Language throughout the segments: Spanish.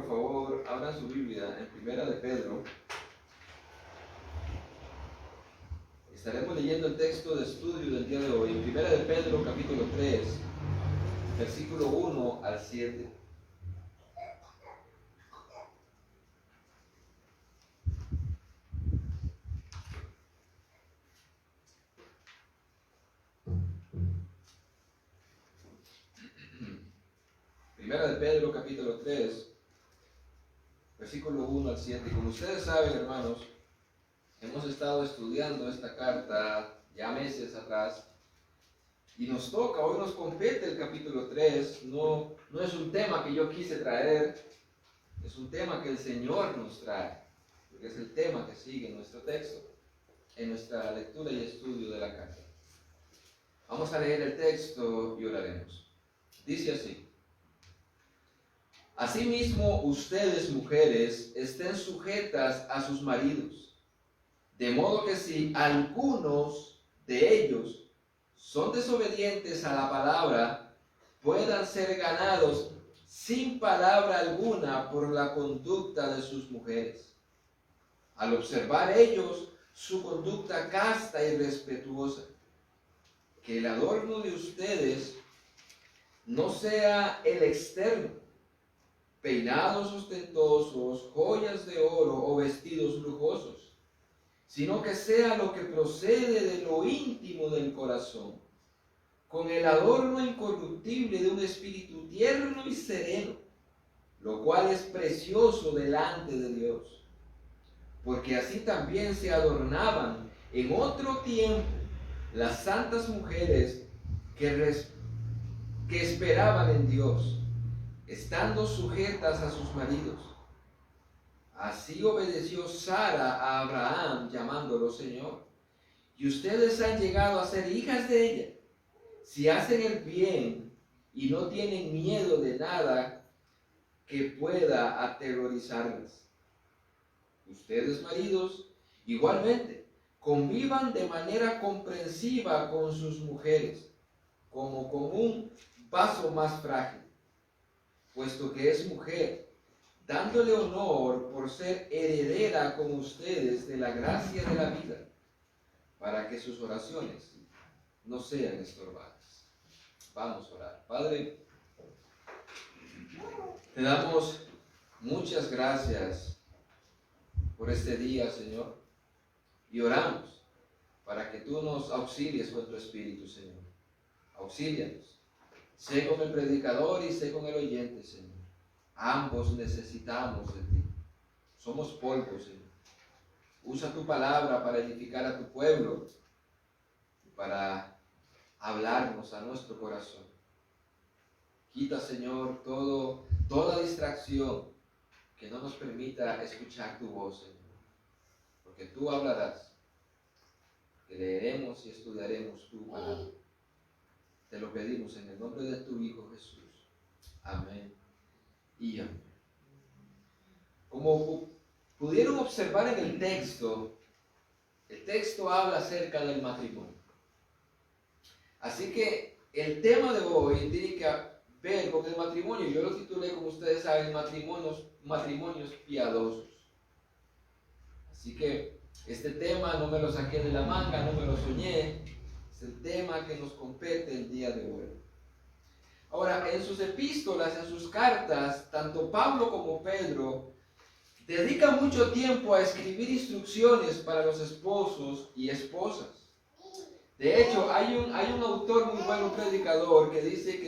por favor, abran su Biblia en Primera de Pedro. Estaremos leyendo el texto de estudio del día de hoy, en Primera de Pedro, capítulo 3, versículo 1 al 7. Primera de Pedro, capítulo 3, versículo 1 al 7. Como ustedes saben, hermanos, hemos estado estudiando esta carta ya meses atrás y nos toca, hoy nos compete el capítulo 3. No es un tema que yo quise traer, es un tema que el Señor nos trae, porque es el tema que sigue en nuestro texto, en nuestra lectura y estudio de la carta. Vamos a leer el texto y oraremos. Dice así: Asimismo, ustedes, mujeres, estén sujetas a sus maridos, de modo que si algunos de ellos son desobedientes a la palabra, puedan ser ganados sin palabra alguna por la conducta de sus mujeres, al observar ellos su conducta casta y respetuosa. Que el adorno de ustedes no sea el externo, peinados ostentosos, joyas de oro o vestidos lujosos, sino que sea lo que procede de lo íntimo del corazón, con el adorno incorruptible de un espíritu tierno y sereno, lo cual es precioso delante de Dios. Porque así también se adornaban en otro tiempo las santas mujeres que esperaban en Dios, estando sujetas a sus maridos. Así obedeció Sara a Abraham, llamándolo Señor. Y ustedes han llegado a ser hijas de ella, si hacen el bien y no tienen miedo de nada que pueda aterrorizarlas. Ustedes, maridos, igualmente, convivan de manera comprensiva con sus mujeres, como con un vaso más frágil, puesto que es mujer, dándole honor por ser heredera con ustedes de la gracia de la vida, para que sus oraciones no sean estorbadas. Vamos a orar. Padre, te damos muchas gracias por este día, Señor, y oramos para que tú nos auxilies con tu Espíritu, Señor. Auxílianos. Sé con el predicador y sé con el oyente, Señor. Ambos necesitamos de ti. Somos polvo, Señor. Usa tu palabra para edificar a tu pueblo y para hablarnos a nuestro corazón. Quita, Señor, toda distracción que no nos permita escuchar tu voz, Señor. Porque tú hablarás, que leeremos y estudiaremos tu palabra. Te lo pedimos en el nombre de tu Hijo Jesús. Amén y amén. Como pudieron observar en el texto habla acerca del matrimonio. Así que el tema de hoy tiene que ver con el matrimonio. Yo lo titulé, como ustedes saben, matrimonios piadosos. Así que este tema no me lo saqué de la manga, no me lo soñé. Es el tema que nos compete el día de hoy. Ahora, en sus epístolas, en sus cartas, tanto Pablo como Pedro dedican mucho tiempo a escribir instrucciones para los esposos y esposas. De hecho, hay un autor muy bueno, un predicador, que dice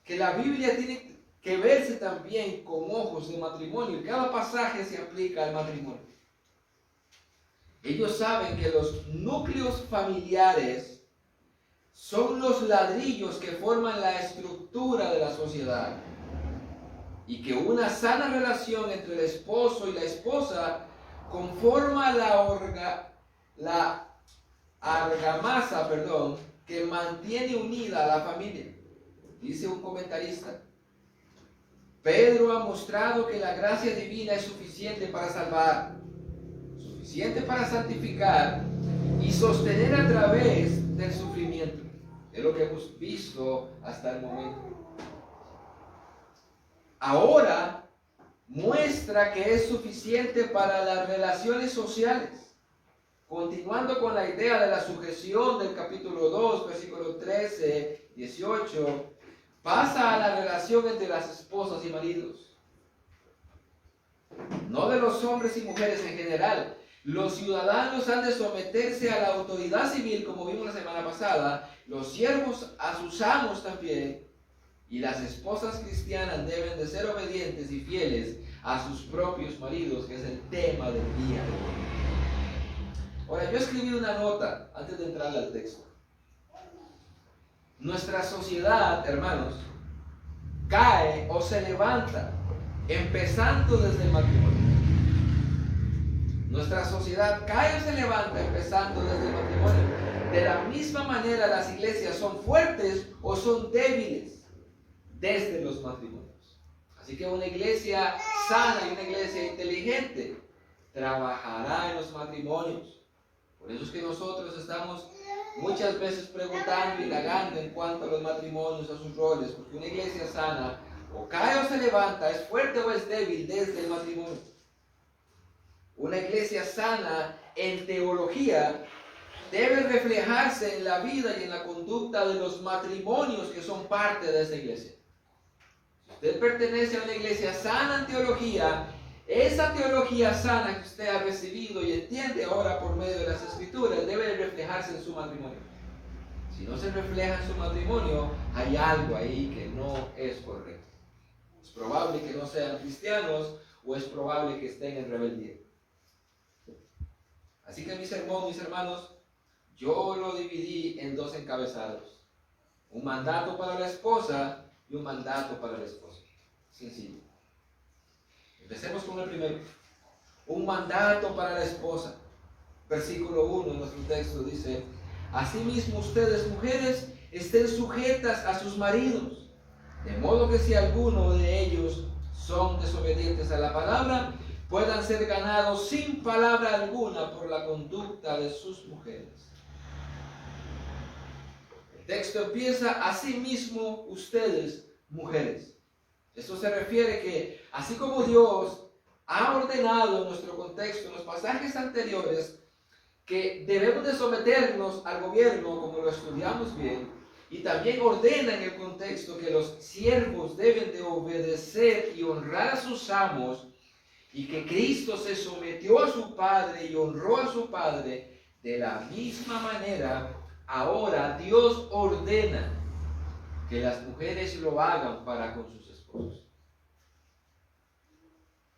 que la Biblia tiene que verse también con ojos de matrimonio. Cada pasaje se aplica al matrimonio. Ellos saben que los núcleos familiares son los ladrillos que forman la estructura de la sociedad, y que una sana relación entre el esposo y la esposa conforma la argamasa que mantiene unida a la familia. Dice un comentarista: Pedro ha mostrado que la gracia divina es suficiente para salvar, suficiente para santificar y sostener a través del sufrimiento. Es lo que hemos visto hasta el momento. Ahora muestra que es suficiente para las relaciones sociales. Continuando con la idea de la sujeción del capítulo 2, versículo 13, 18, pasa a la relación entre las esposas y maridos. No de los hombres y mujeres en general. Los ciudadanos han de someterse a la autoridad civil, como vimos la semana pasada, los siervos a sus amos también, y las esposas cristianas deben de ser obedientes y fieles a sus propios maridos, que es el tema del día de hoy. Ahora, yo escribí una nota antes de entrar al texto. Nuestra sociedad, hermanos, cae o se levanta, empezando desde el matrimonio. Nuestra sociedad cae o se levanta empezando desde el matrimonio. De la misma manera, las iglesias son fuertes o son débiles desde los matrimonios. Así que una iglesia sana y una iglesia inteligente trabajará en los matrimonios. Por eso es que nosotros estamos muchas veces preguntando y indagando en cuanto a los matrimonios, a sus roles, porque una iglesia sana o cae o se levanta, es fuerte o es débil desde el matrimonio. Una iglesia sana en teología debe reflejarse en la vida y en la conducta de los matrimonios que son parte de esa iglesia. Si usted pertenece a una iglesia sana en teología, esa teología sana que usted ha recibido y entiende ahora por medio de las Escrituras debe reflejarse en su matrimonio. Si no se refleja en su matrimonio, hay algo ahí que no es correcto. Es probable que no sean cristianos o es probable que estén en rebeldía. Así que mi sermón, mis hermanos, yo lo dividí en dos encabezados. Un mandato para la esposa y un mandato para el esposo. Sencillo. Empecemos con el primero. Un mandato para la esposa. Versículo 1 en nuestro texto dice: asimismo ustedes, mujeres, estén sujetas a sus maridos, de modo que si alguno de ellos son desobedientes a la palabra, puedan ser ganados sin palabra alguna por la conducta de sus mujeres. El texto empieza: asimismo ustedes, mujeres. Esto se refiere que así como Dios ha ordenado en nuestro contexto, en los pasajes anteriores, que debemos de someternos al gobierno, como lo estudiamos bien, y también ordena en el contexto que los siervos deben de obedecer y honrar a sus amos, y que Cristo se sometió a su Padre y honró a su Padre, de la misma manera, ahora Dios ordena que las mujeres lo hagan para con sus esposos.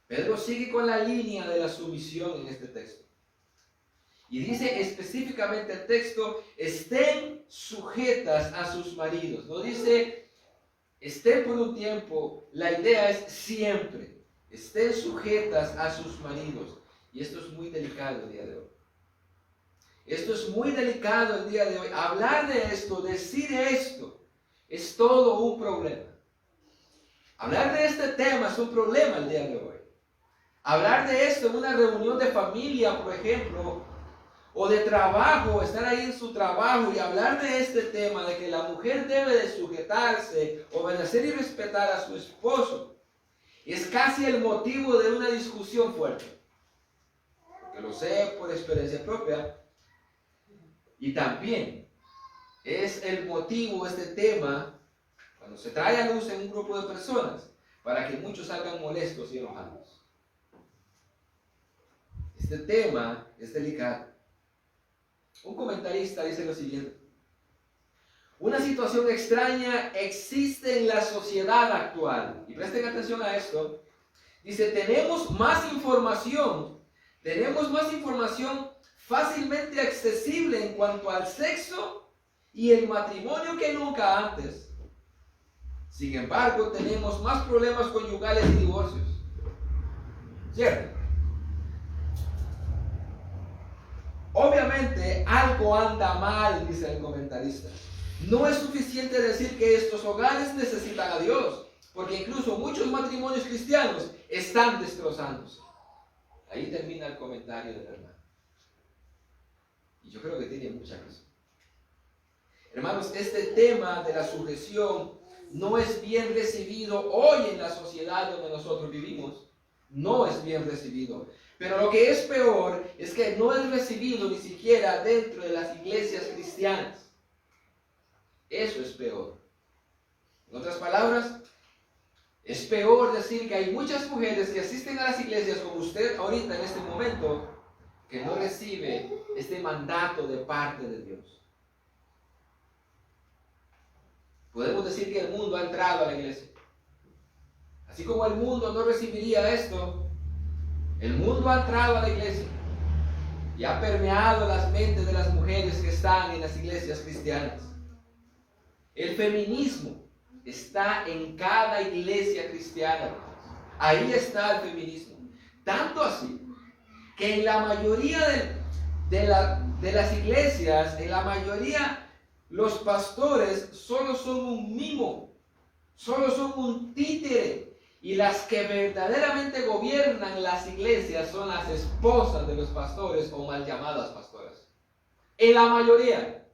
Pedro sigue con la línea de la sumisión en este texto. Y dice específicamente el texto: estén sujetas a sus maridos. No dice estén por un tiempo, la idea es siempre. Estén sujetas a sus maridos. Y esto es muy delicado el día de hoy. Esto es muy delicado el día de hoy. Hablar de esto, decir esto, es todo un problema. Hablar de este tema es un problema el día de hoy. Hablar de esto en una reunión de familia, por ejemplo, o de trabajo, estar ahí en su trabajo y hablar de este tema, de que la mujer debe de sujetarse, obedecer y respetar a su esposo, es casi el motivo de una discusión fuerte. Porque lo sé por experiencia propia. Y también es el motivo, este tema, cuando se trae a luz en un grupo de personas, para que muchos salgan molestos y enojados. Este tema es delicado. Un comentarista dice lo siguiente: una situación extraña existe en la sociedad actual. Y presten atención a esto. Dice: tenemos más información fácilmente accesible en cuanto al sexo y el matrimonio que nunca antes. Sin embargo, tenemos más problemas conyugales y divorcios. ¿Cierto? Obviamente algo anda mal, dice el comentarista. No es suficiente decir que estos hogares necesitan a Dios, porque incluso muchos matrimonios cristianos están destrozándose. Ahí termina el comentario del hermano. Y yo creo que tiene mucha razón. Hermanos, este tema de la sujeción no es bien recibido hoy en la sociedad donde nosotros vivimos. no es bien recibido. Pero lo que es peor es que no es recibido ni siquiera dentro de las iglesias cristianas. Eso es peor. En otras palabras, es peor decir que hay muchas mujeres que asisten a las iglesias como usted ahorita en este momento, que no recibe este mandato de parte de Dios. Podemos decir que el mundo ha entrado a la iglesia. Así como el mundo no recibiría esto, el mundo ha entrado a la iglesia y ha permeado las mentes de las mujeres que están en las iglesias cristianas. El feminismo está en cada iglesia cristiana. Ahí está el feminismo. Tanto así que en la mayoría de las iglesias, en la mayoría, los pastores solo son un mimo, solo son un títere. Y las que verdaderamente gobiernan las iglesias son las esposas de los pastores o mal llamadas pastoras. En la mayoría,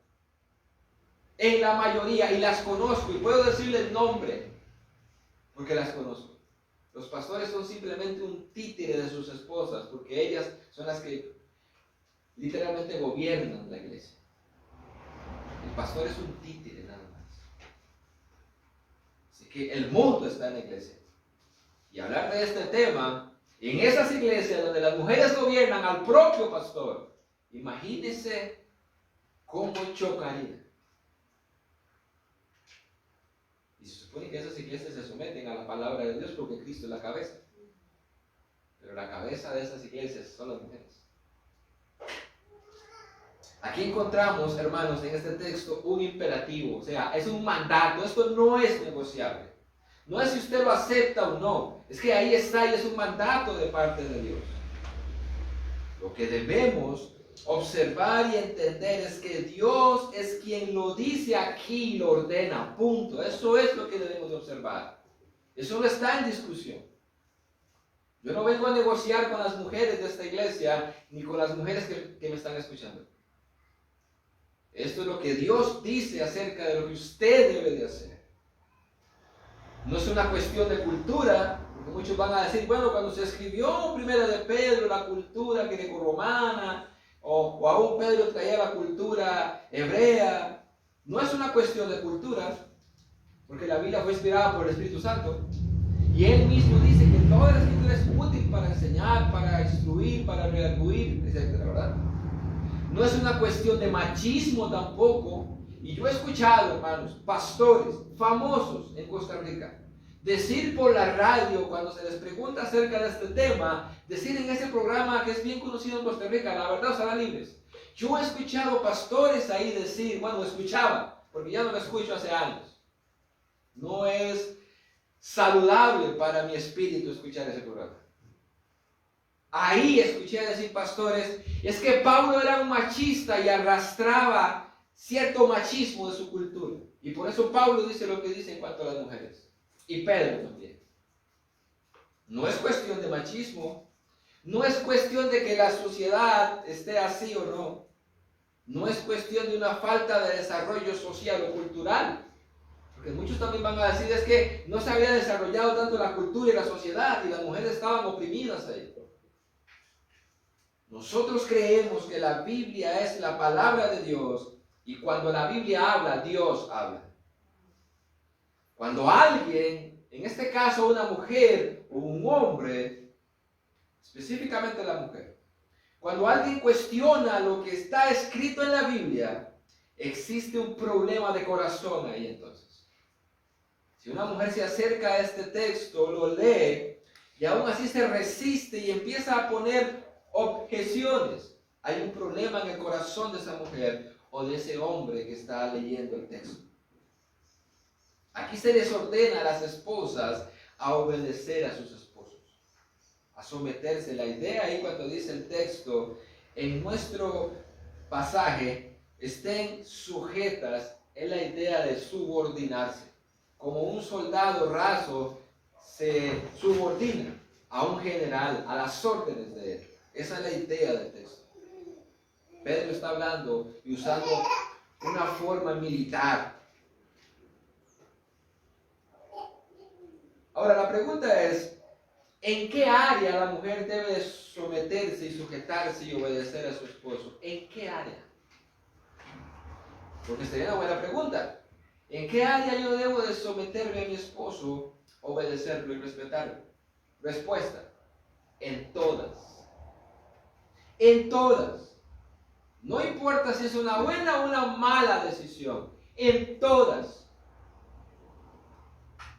y las conozco y puedo decirle el nombre porque las conozco. Los pastores son simplemente un títere de sus esposas porque ellas son las que literalmente gobiernan la iglesia. El pastor es un títere nada más. Así que el mundo está en la iglesia. Y hablar de este tema en esas iglesias donde las mujeres gobiernan al propio pastor, imagínense cómo chocaría. Y se supone que esas iglesias se someten a la palabra de Dios porque Cristo es la cabeza. Pero la cabeza de esas iglesias son las mujeres. Aquí encontramos, hermanos, en este texto un imperativo, o sea, es un mandato, esto no es negociable. No es si usted lo acepta o no, es que ahí está y es un mandato de parte de Dios. Lo que debemos observar y entender es que Dios es quien lo dice aquí y lo ordena, punto. Eso es lo que debemos de observar. Eso no está en discusión. Yo no vengo a negociar con las mujeres de esta iglesia ni con las mujeres que me están escuchando. Esto es lo que Dios dice acerca de lo que usted debe de hacer. No es una cuestión de cultura, porque muchos van a decir, bueno, cuando se escribió Primera de Pedro, la cultura grecorromana, o aún Pedro traía la cultura hebrea, no es una cuestión de cultura, porque la Biblia fue inspirada por el Espíritu Santo, y Él mismo dice que toda la escritura es útil para enseñar, para instruir, para redarguir, etc., ¿verdad? No es una cuestión de machismo tampoco. Y yo he escuchado, hermanos, pastores famosos en Costa Rica decir por la radio, cuando se les pregunta acerca de este tema, decir en ese programa que es bien conocido en Costa Rica, La Verdad os hará libres. Yo he escuchado pastores ahí decir, bueno, escuchaba, porque ya no lo escucho hace años. No es saludable para mi espíritu escuchar ese programa. Ahí escuché decir pastores, es que Pablo era un machista y arrastraba cierto machismo de su cultura. Y por eso Pablo dice lo que dice en cuanto a las mujeres. Y Pedro también. No es cuestión de machismo. No es cuestión de que la sociedad esté así o no. No es cuestión de una falta de desarrollo social o cultural. Porque muchos también van a decir es que no se había desarrollado tanto la cultura y la sociedad y las mujeres estaban oprimidas ahí. Nosotros creemos que la Biblia es la palabra de Dios. Y cuando la Biblia habla, Dios habla. Cuando alguien, en este caso una mujer o un hombre, específicamente la mujer, cuando alguien cuestiona lo que está escrito en la Biblia, existe un problema de corazón ahí entonces. Si una mujer se acerca a este texto, lo lee, y aún así se resiste y empieza a poner objeciones, hay un problema en el corazón de esa mujer o de ese hombre que está leyendo el texto. Aquí se les ordena a las esposas a obedecer a sus esposos, a someterse. La idea ahí cuando dice el texto, en nuestro pasaje, estén sujetas, es la idea de subordinarse. Como un soldado raso se subordina a un general, a las órdenes de él. Esa es la idea del texto. Pedro está hablando y usando una forma militar. Ahora la pregunta es, ¿En qué área la mujer debe someterse y sujetarse y obedecer a su esposo? ¿En qué área? Porque sería una buena pregunta. ¿En qué área yo debo de someterme a mi esposo, obedecerlo y respetarlo? Respuesta: en todas. En todas. No importa si es una buena o una mala decisión. En todas.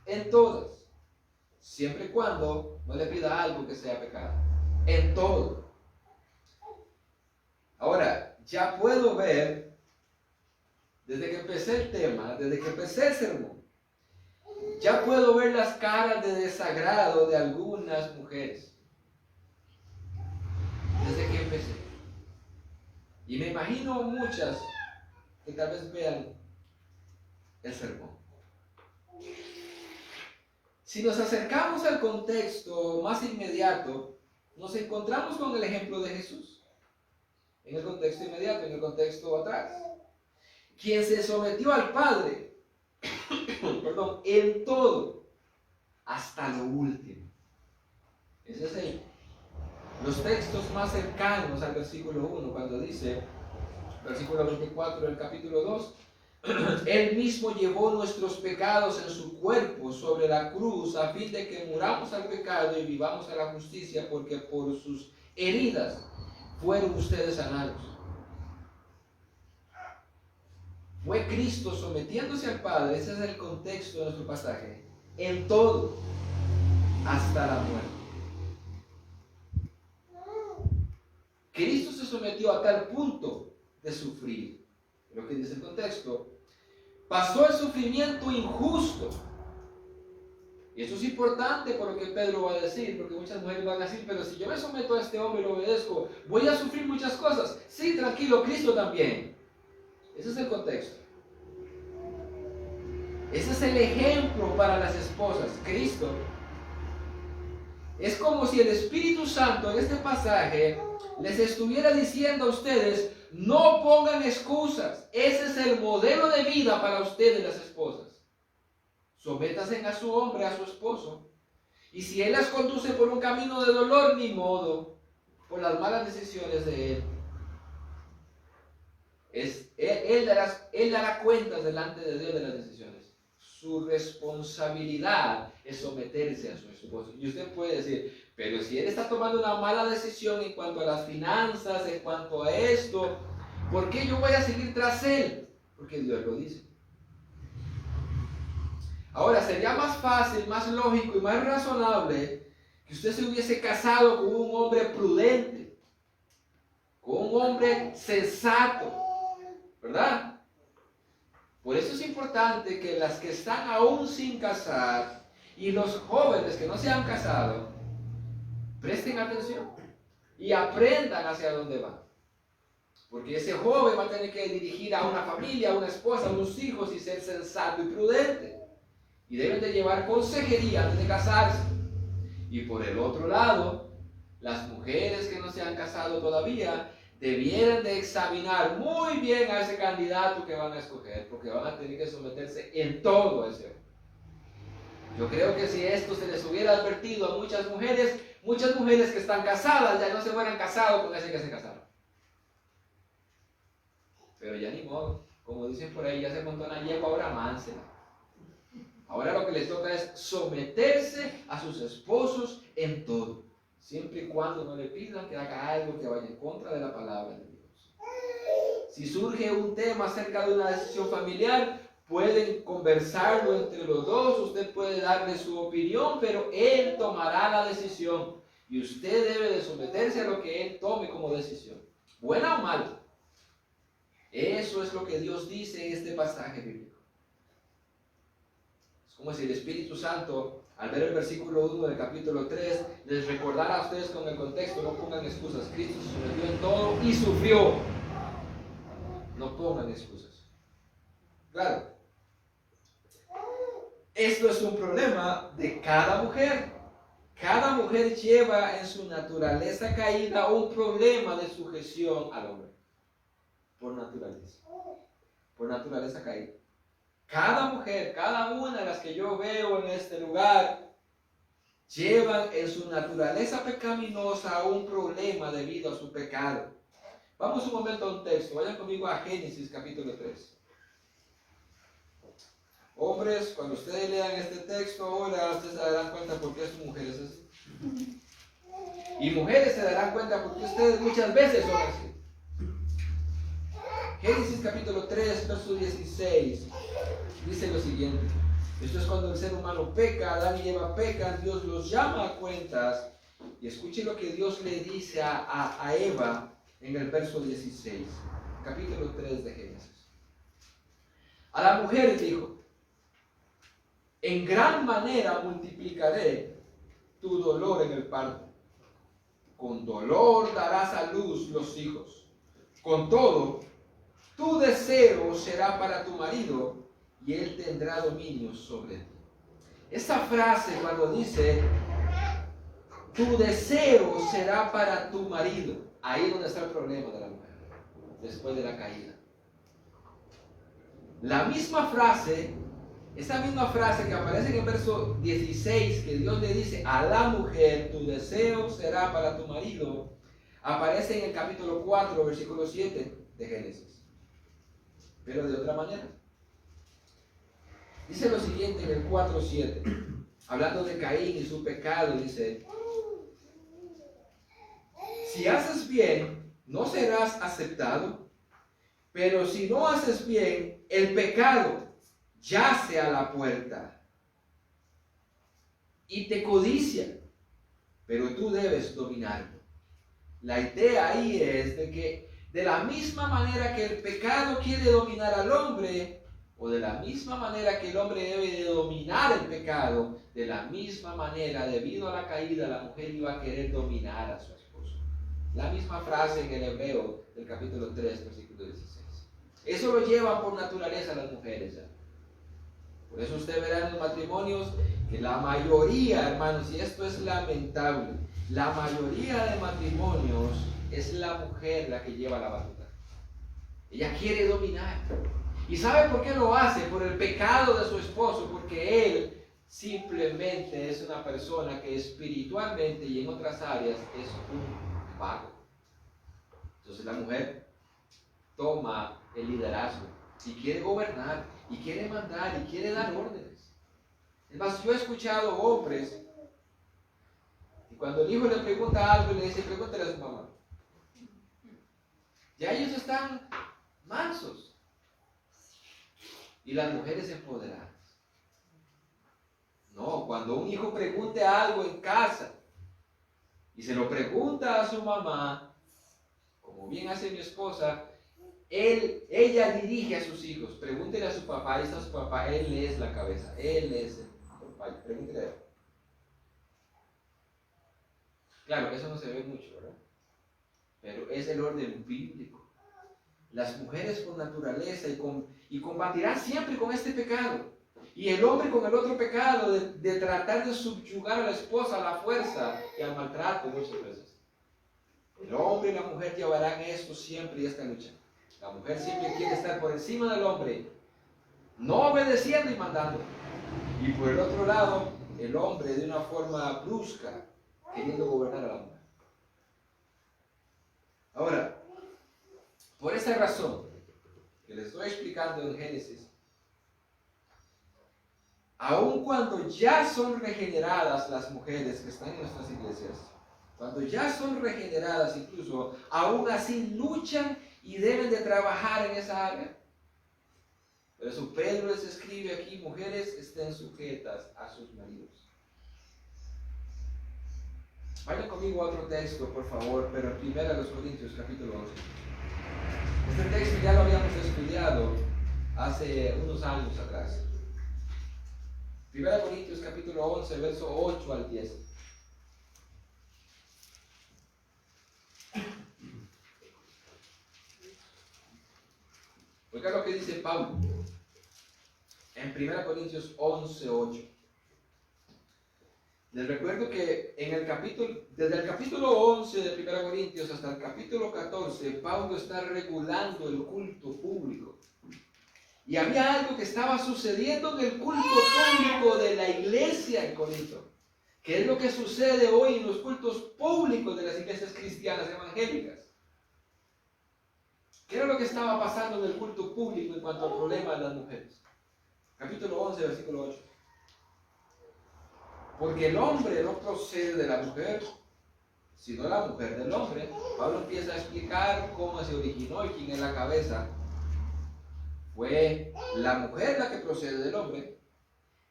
En todas. Siempre y cuando no le pida algo que sea pecado. En todo. Ahora, ya puedo ver, desde que empecé el tema, desde que empecé el sermón, ya puedo ver las caras de desagrado de algunas mujeres. Desde que empecé. Y me imagino muchas que tal vez vean el sermón. Si nos acercamos al contexto más inmediato, nos encontramos con el ejemplo de Jesús. En el contexto inmediato, en el contexto atrás. Quien se sometió al Padre, en todo, hasta lo último. Ese es los textos más cercanos al versículo 1, cuando dice, versículo 24 del capítulo 2, Él mismo llevó nuestros pecados en su cuerpo sobre la cruz, a fin de que muramos al pecado y vivamos a la justicia, porque por sus heridas fueron ustedes sanados. Fue Cristo sometiéndose al Padre, ese es el contexto de nuestro pasaje, en todo, hasta la muerte. Cristo se sometió a tal punto de sufrir, lo que dice el contexto, pasó el sufrimiento injusto. Y eso es importante por lo que Pedro va a decir, porque muchas mujeres van a decir, pero si yo me someto a este hombre y lo obedezco, voy a sufrir muchas cosas. Sí, tranquilo, Cristo también. Ese es el contexto. Ese es el ejemplo para las esposas. Cristo. Es como si el Espíritu Santo en este pasaje les estuviera diciendo a ustedes, no pongan excusas. Ese es el modelo de vida para ustedes, las esposas. Sométanse a su hombre, a su esposo. Y si él las conduce por un camino de dolor, ni modo, por las malas decisiones de él. Él dará cuentas delante de Dios de las decisiones. Su responsabilidad es someterse a su esposo. Y usted puede decir, pero si él está tomando una mala decisión en cuanto a las finanzas, en cuanto a esto, ¿por qué yo voy a seguir tras él? Porque Dios lo dice. Ahora, sería más fácil, más lógico y más razonable que usted se hubiese casado con un hombre prudente, con un hombre sensato, ¿verdad? Por eso es importante que las que están aún sin casar y los jóvenes que no se han casado, presten atención y aprendan hacia dónde van. Porque ese joven va a tener que dirigir a una familia, a una esposa, a unos hijos y ser sensato y prudente. Y deben de llevar consejería antes de casarse. Y por el otro lado, las mujeres que no se han casado todavía debieran de examinar muy bien a ese candidato que van a escoger, porque van a tener que someterse en todo a ese hombre. Yo creo que si esto se les hubiera advertido a muchas mujeres que están casadas ya no se hubieran casado con ese que se casaron. Pero ya ni modo, como dicen por ahí, ya se montó una yegua, ahora mánsela. Ahora lo que les toca es someterse a sus esposos en todo, siempre y cuando no le pidan que haga algo que vaya en contra de la palabra de Dios. Si surge un tema acerca de una decisión familiar, pueden conversarlo entre los dos, usted puede darle su opinión, pero él tomará la decisión y usted debe de someterse a lo que él tome como decisión, buena o mala. Eso es lo que Dios dice en este pasaje bíblico. Como si el Espíritu Santo, al ver el versículo 1 del capítulo 3, les recordara a ustedes con el contexto, no pongan excusas. Cristo se sometió en todo y sufrió. No pongan excusas. Claro, esto es un problema de cada mujer. Cada mujer lleva en su naturaleza caída un problema de sujeción al hombre. Por naturaleza. Por naturaleza caída. Cada mujer, cada una de las que yo veo en este lugar, llevan en su naturaleza pecaminosa un problema debido a su pecado. Vamos un momento a un texto. Vayan conmigo a Génesis capítulo 3. Hombres, cuando ustedes lean este texto ahora, ustedes se darán cuenta por qué su mujer es así. Y mujeres se darán cuenta por qué ustedes muchas veces son así. Génesis capítulo 3, verso 16, dice lo siguiente. Esto es cuando el ser humano peca, Adán y Eva pecan, Dios los llama a cuentas. Y escuche lo que Dios le dice a Eva en el verso 16, capítulo 3 de Génesis. A la mujer dijo: en gran manera multiplicaré tu dolor en el parto. Con dolor darás a luz los hijos. Con todo, tu deseo será para tu marido y él tendrá dominio sobre ti. Esa frase cuando dice, tu deseo será para tu marido, ahí es donde está el problema de la mujer, después de la caída. La misma frase, esa misma frase que aparece en el verso 16, que Dios le dice a la mujer, tu deseo será para tu marido, aparece en el capítulo 4, versículo 7 de Génesis, pero de otra manera. Dice lo siguiente en el 4:7, hablando de Caín y su pecado, dice: si haces bien, no serás aceptado, pero si no haces bien, el pecado yace a la puerta y te codicia, pero tú debes dominarlo. La idea ahí es de que de la misma manera que el pecado quiere dominar al hombre, o de la misma manera que el hombre debe de dominar el pecado, de la misma manera, debido a la caída, la mujer iba a querer dominar a su esposo. La misma frase en el Hebreo del capítulo 3, versículo 16. Eso lo llevan por naturaleza las mujeres ya. Por eso usted verá en los matrimonios que la mayoría, hermanos, y esto es lamentable, la mayoría de matrimonios es la mujer la que lleva la batuta. Ella quiere dominar. ¿Y sabe por qué lo hace? Por el pecado de su esposo, porque él simplemente es una persona que espiritualmente y en otras áreas es un vago. Entonces la mujer toma el liderazgo y quiere gobernar, y quiere mandar, y quiere dar órdenes. Es más, yo he escuchado hombres, y cuando el hijo le pregunta algo, le dice, pregúntale a su mamá. Ya ellos están mansos. Y las mujeres empoderadas. No, cuando un hijo pregunte algo en casa, y se lo pregunta a su mamá, como bien hace mi esposa, ella dirige a sus hijos. Pregúntele a su papá, ahí está su papá, él es la cabeza, él es el papá, pregúntele a él. Claro, eso no se ve mucho, ¿verdad? Pero es el orden bíblico. Las mujeres con naturaleza y combatirán siempre con este pecado. Y el hombre con el otro pecado de tratar de subyugar a la esposa a la fuerza y al maltrato muchas veces. El hombre y la mujer llevarán esto siempre y esta lucha. La mujer siempre quiere estar por encima del hombre, no obedeciendo y mandando. Y por el otro lado, el hombre de una forma brusca, queriendo gobernar a la mujer. Ahora, por esa razón que les estoy explicando en Génesis, aun cuando ya son regeneradas las mujeres que están en nuestras iglesias, cuando ya son regeneradas incluso, aún así luchan y deben de trabajar en esa área. Por eso Pedro les escribe aquí, mujeres estén sujetas a sus maridos. Vayan conmigo a otro texto, por favor, pero en 1 Corintios capítulo 11. Este texto ya lo habíamos estudiado hace unos años atrás. 1 Corintios capítulo 11, verso 8 al 10. Oiga lo que dice Pablo en 1 Corintios 11, 8. Les recuerdo que desde el capítulo 11 de 1 Corintios hasta el capítulo 14, Pablo está regulando el culto público. Y había algo que estaba sucediendo en el culto público de la iglesia en Corinto, ¿Qué es lo que sucede hoy en los cultos públicos de las iglesias cristianas evangélicas? ¿Qué era lo que estaba pasando en el culto público en cuanto al problema de las mujeres? Capítulo 11, versículo 8. Porque el hombre no procede de la mujer, sino la mujer del hombre. Pablo empieza a explicar cómo se originó y quién es la cabeza. Fue la mujer la que procede del hombre.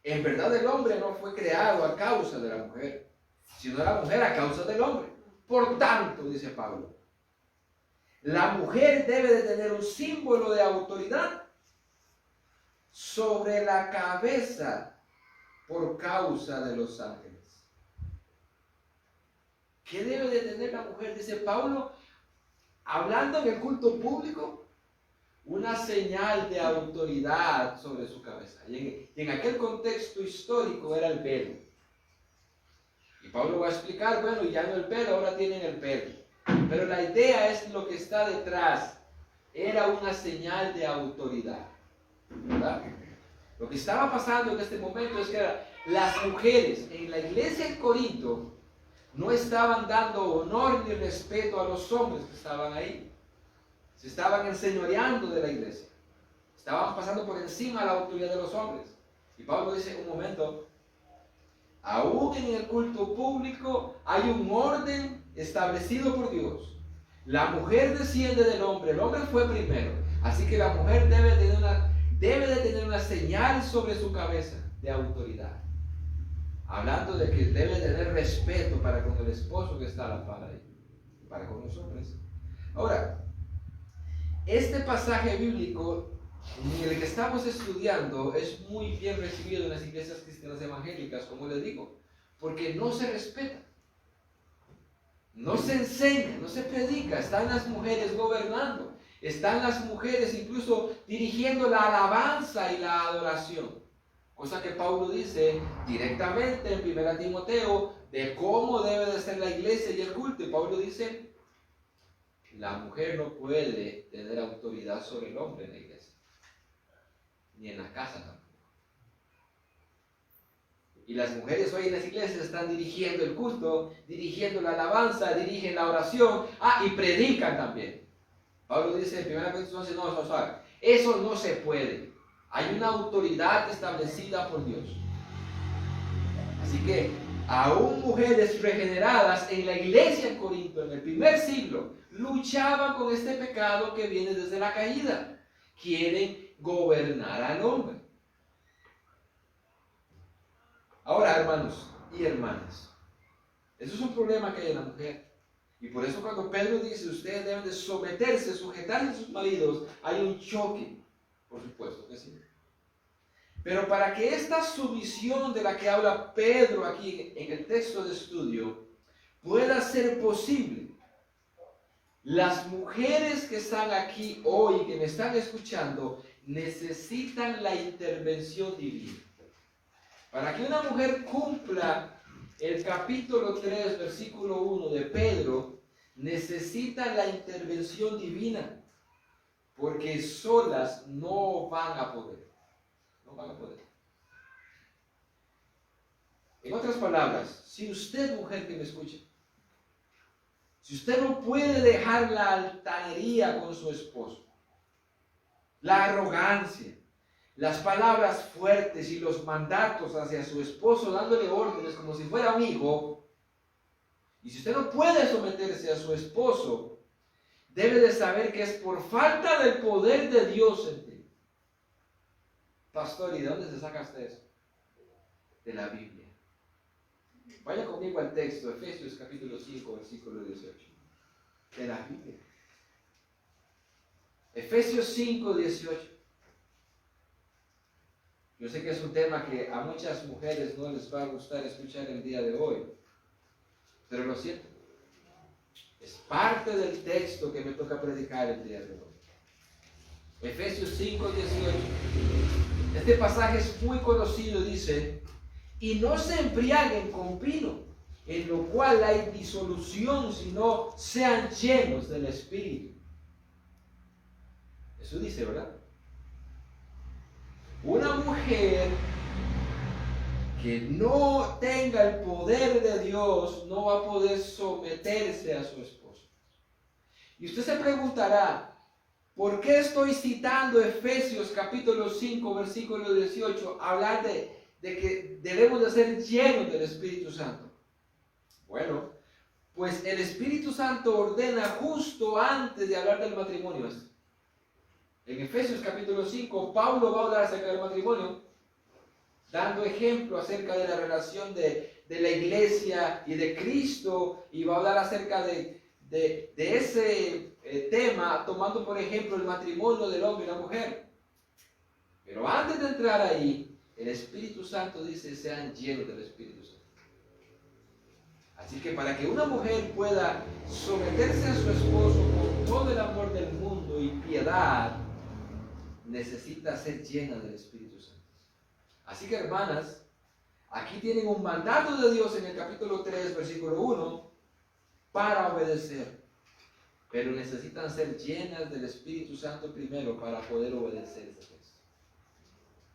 En verdad el hombre no fue creado a causa de la mujer, sino la mujer a causa del hombre. Por tanto, dice Pablo, la mujer debe de tener un símbolo de autoridad sobre la cabeza por causa de los ángeles. ¿Qué debe de tener la mujer? Dice Pablo, hablando en el culto público, una señal de autoridad sobre su cabeza. Y en aquel contexto histórico era el velo. Y Pablo va a explicar, bueno, ya no el pelo, ahora tienen el pelo. Pero la idea es lo que está detrás. Era una señal de autoridad, ¿verdad? Lo que estaba pasando en este momento es que las mujeres en la iglesia en Corinto no estaban dando honor ni respeto a los hombres que estaban ahí. Se estaban enseñoreando de la iglesia. Estaban pasando por encima de la autoridad de los hombres. Y Pablo dice, un momento, aún en el culto público hay un orden establecido por Dios. La mujer desciende del hombre, el hombre fue primero. Así que la mujer debe de tener una señal sobre su cabeza de autoridad. Hablando de que debe tener respeto para con el esposo que está a la par ahí, para con los hombres. Ahora, este pasaje bíblico en el que estamos estudiando es muy bien recibido en las iglesias cristianas evangélicas, como les digo, porque no se respeta, no se enseña, no se predica. Están las mujeres gobernando, están las mujeres incluso dirigiendo la alabanza y la adoración, cosa que Pablo dice directamente en 1 Timoteo de cómo debe de ser la iglesia y el culto. Y Pablo dice, la mujer no puede tener autoridad sobre el hombre en la iglesia, ni en la casa tampoco. Y las mujeres hoy en las iglesias están dirigiendo el culto, dirigiendo la alabanza, dirigen la oración, y predican también. Pablo dice en 1 Corintios 11, eso no se puede. Hay una autoridad establecida por Dios. Así que aún mujeres regeneradas en la iglesia en Corinto, en el primer siglo, luchaban con este pecado que viene desde la caída. Quieren gobernar al hombre. Ahora, hermanos y hermanas, eso es un problema que hay en la mujer. Y por eso cuando Pedro dice, ustedes deben de someterse, sujetarse a sus maridos, hay un choque, por supuesto que sí. Pero para que esta sumisión de la que habla Pedro aquí en el texto de estudio pueda ser posible, las mujeres que están aquí hoy, que me están escuchando, necesitan la intervención divina. Para que una mujer cumpla el capítulo 3, versículo 1 de Pedro, necesita la intervención divina, porque solas no van a poder. No van a poder. En otras palabras, si usted, mujer que me escucha, si usted no puede dejar la altanería con su esposo, la arrogancia, las palabras fuertes y los mandatos hacia su esposo, dándole órdenes como si fuera un hijo, y si usted no puede someterse a su esposo, debe de saber que es por falta del poder de Dios en ti. Pastor, ¿y de dónde se saca usted eso? De la Biblia. Vaya conmigo al texto, Efesios capítulo 5, versículo 18. De la Biblia. Efesios 5, 18. Yo sé que es un tema que a muchas mujeres no les va a gustar escuchar el día de hoy, pero lo siento. Es parte del texto que me toca predicar el día de hoy. Efesios 5, 18. Este pasaje es muy conocido, dice, y no se embriaguen con vino, en lo cual hay disolución, sino sean llenos del Espíritu. Eso dice, ¿verdad? Una mujer que no tenga el poder de Dios no va a poder someterse a su esposo. Y usted se preguntará, ¿por qué estoy citando Efesios capítulo 5, versículo 18, hablar de que debemos de ser llenos del Espíritu Santo? Bueno, pues el Espíritu Santo ordena justo antes de hablar del matrimonio. En Efesios capítulo 5, Pablo va a hablar acerca del matrimonio, dando ejemplo acerca de la relación de la iglesia y de Cristo, y va a hablar acerca de ese tema, tomando por ejemplo el matrimonio del hombre y la mujer. Pero antes de entrar ahí, el Espíritu Santo dice, sean llenos del Espíritu Santo. Así que para que una mujer pueda someterse a su esposo con todo el amor del mundo y piedad, necesita ser llena del Espíritu Santo. Así que, hermanas, aquí tienen un mandato de Dios en el capítulo 3, versículo 1, para obedecer. Pero necesitan ser llenas del Espíritu Santo primero para poder obedecer ese texto.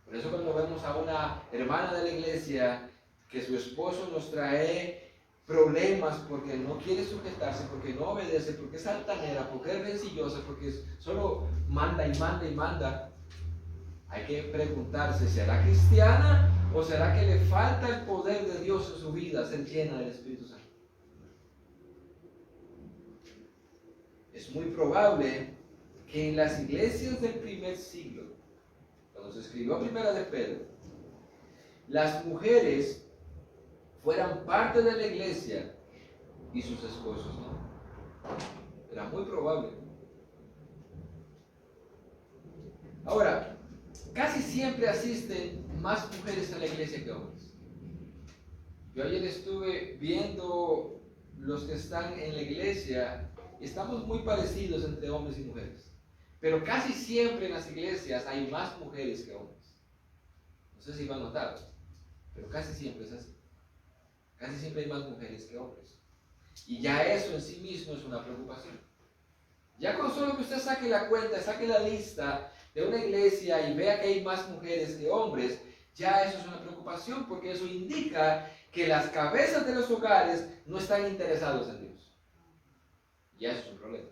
Por eso cuando vemos a una hermana de la iglesia que su esposo nos trae problemas porque no quiere sujetarse, porque no obedece, porque es altanera, porque es rencillosa, porque solo manda y manda y manda, hay que preguntarse, ¿será cristiana o será que le falta el poder de Dios en su vida, ser llena del Espíritu Santo? Es muy probable que en las iglesias del primer siglo, cuando se escribió Primera de Pedro, las mujeres fueran parte de la iglesia y sus esposos no. Era muy probable. Ahora, casi siempre asisten más mujeres a la iglesia que hombres. Yo ayer estuve viendo los que están en la iglesia. Estamos muy parecidos entre hombres y mujeres, pero casi siempre en las iglesias hay más mujeres que hombres. No sé si lo han notado, pero casi siempre es así. Casi siempre hay más mujeres que hombres. Y ya eso en sí mismo es una preocupación. Ya con solo que usted saque la cuenta, saque la lista de una iglesia y vea que hay más mujeres que hombres, ya eso es una preocupación, porque eso indica que las cabezas de los hogares no están interesados en Dios. Ya eso es un problema.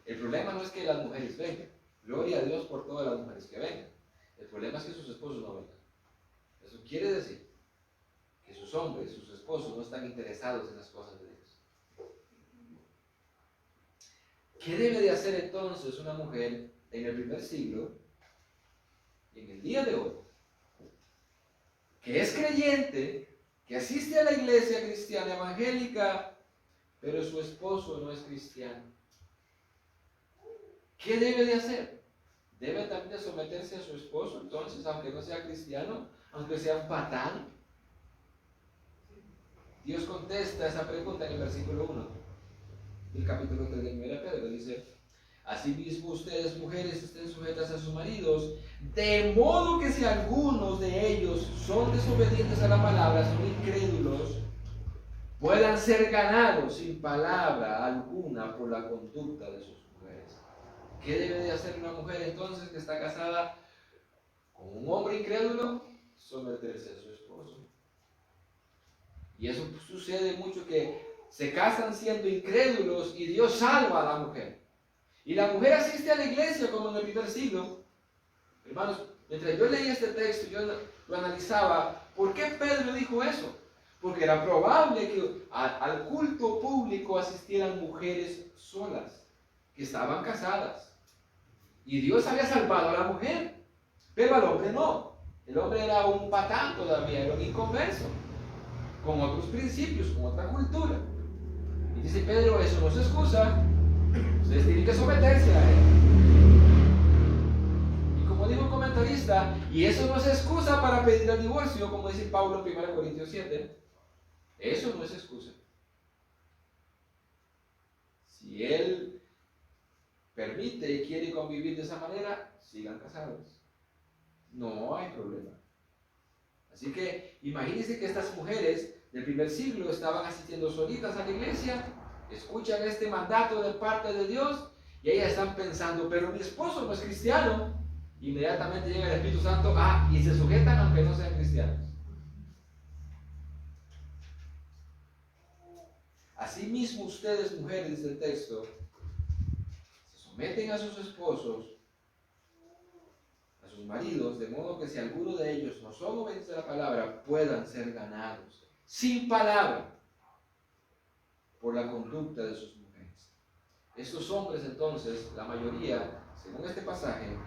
El problema no es que las mujeres vengan. Gloria a Dios por todas las mujeres que vengan. El problema es que sus esposos no vengan. Eso quiere decir que sus hombres, sus esposos no están interesados en las cosas de Dios. ¿Qué debe de hacer entonces una mujer en el primer siglo y en el día de hoy, que es creyente, que asiste a la iglesia cristiana evangélica, pero su esposo no es cristiano? ¿Qué debe de hacer? ¿Debe también de someterse a su esposo entonces, aunque no sea cristiano, aunque sea un patán? Dios contesta esa pregunta en el versículo 1 del capítulo 3 de 1 Pedro. Dice, asimismo ustedes mujeres estén sujetas a sus maridos, de modo que si algunos de ellos son desobedientes a la palabra, son incrédulos, puedan ser ganados sin palabra alguna por la conducta de sus mujeres. ¿Qué debe de hacer una mujer entonces que está casada con un hombre incrédulo? Someterse a su esposo. Y eso sucede mucho, que se casan siendo incrédulos y Dios salva a la mujer. Y la mujer asiste a la iglesia como en el primer siglo. Hermanos, mientras yo leía este texto, yo lo analizaba. ¿Por qué Pedro dijo eso? Porque era probable que al culto público asistieran mujeres solas, que estaban casadas. Y Dios había salvado a la mujer, pero al hombre no. El hombre era un patán todavía, era un inconverso, con otros principios, con otra cultura. Y dice Pedro, eso no es excusa. Ustedes tienen que someterse a él. Y como dijo un comentarista, y eso no es excusa para pedir el divorcio, como dice Pablo en 1 Corintios 7. Eso no es excusa. Si él permite y quiere convivir de esa manera, sigan casados. No hay problema. Así que imagínense que estas mujeres del primer siglo estaban asistiendo solitas a la iglesia, escuchan este mandato de parte de Dios y ellas están pensando, pero mi esposo no es cristiano, inmediatamente llega el Espíritu Santo, y se sujetan aunque no sean cristianos. Asimismo ustedes, mujeres, dice el texto, se someten a sus esposos, a sus maridos, de modo que si alguno de ellos no son obedientes a la palabra, puedan ser ganados, sin palabra, por la conducta de sus mujeres. Estos hombres entonces, la mayoría, según este pasaje,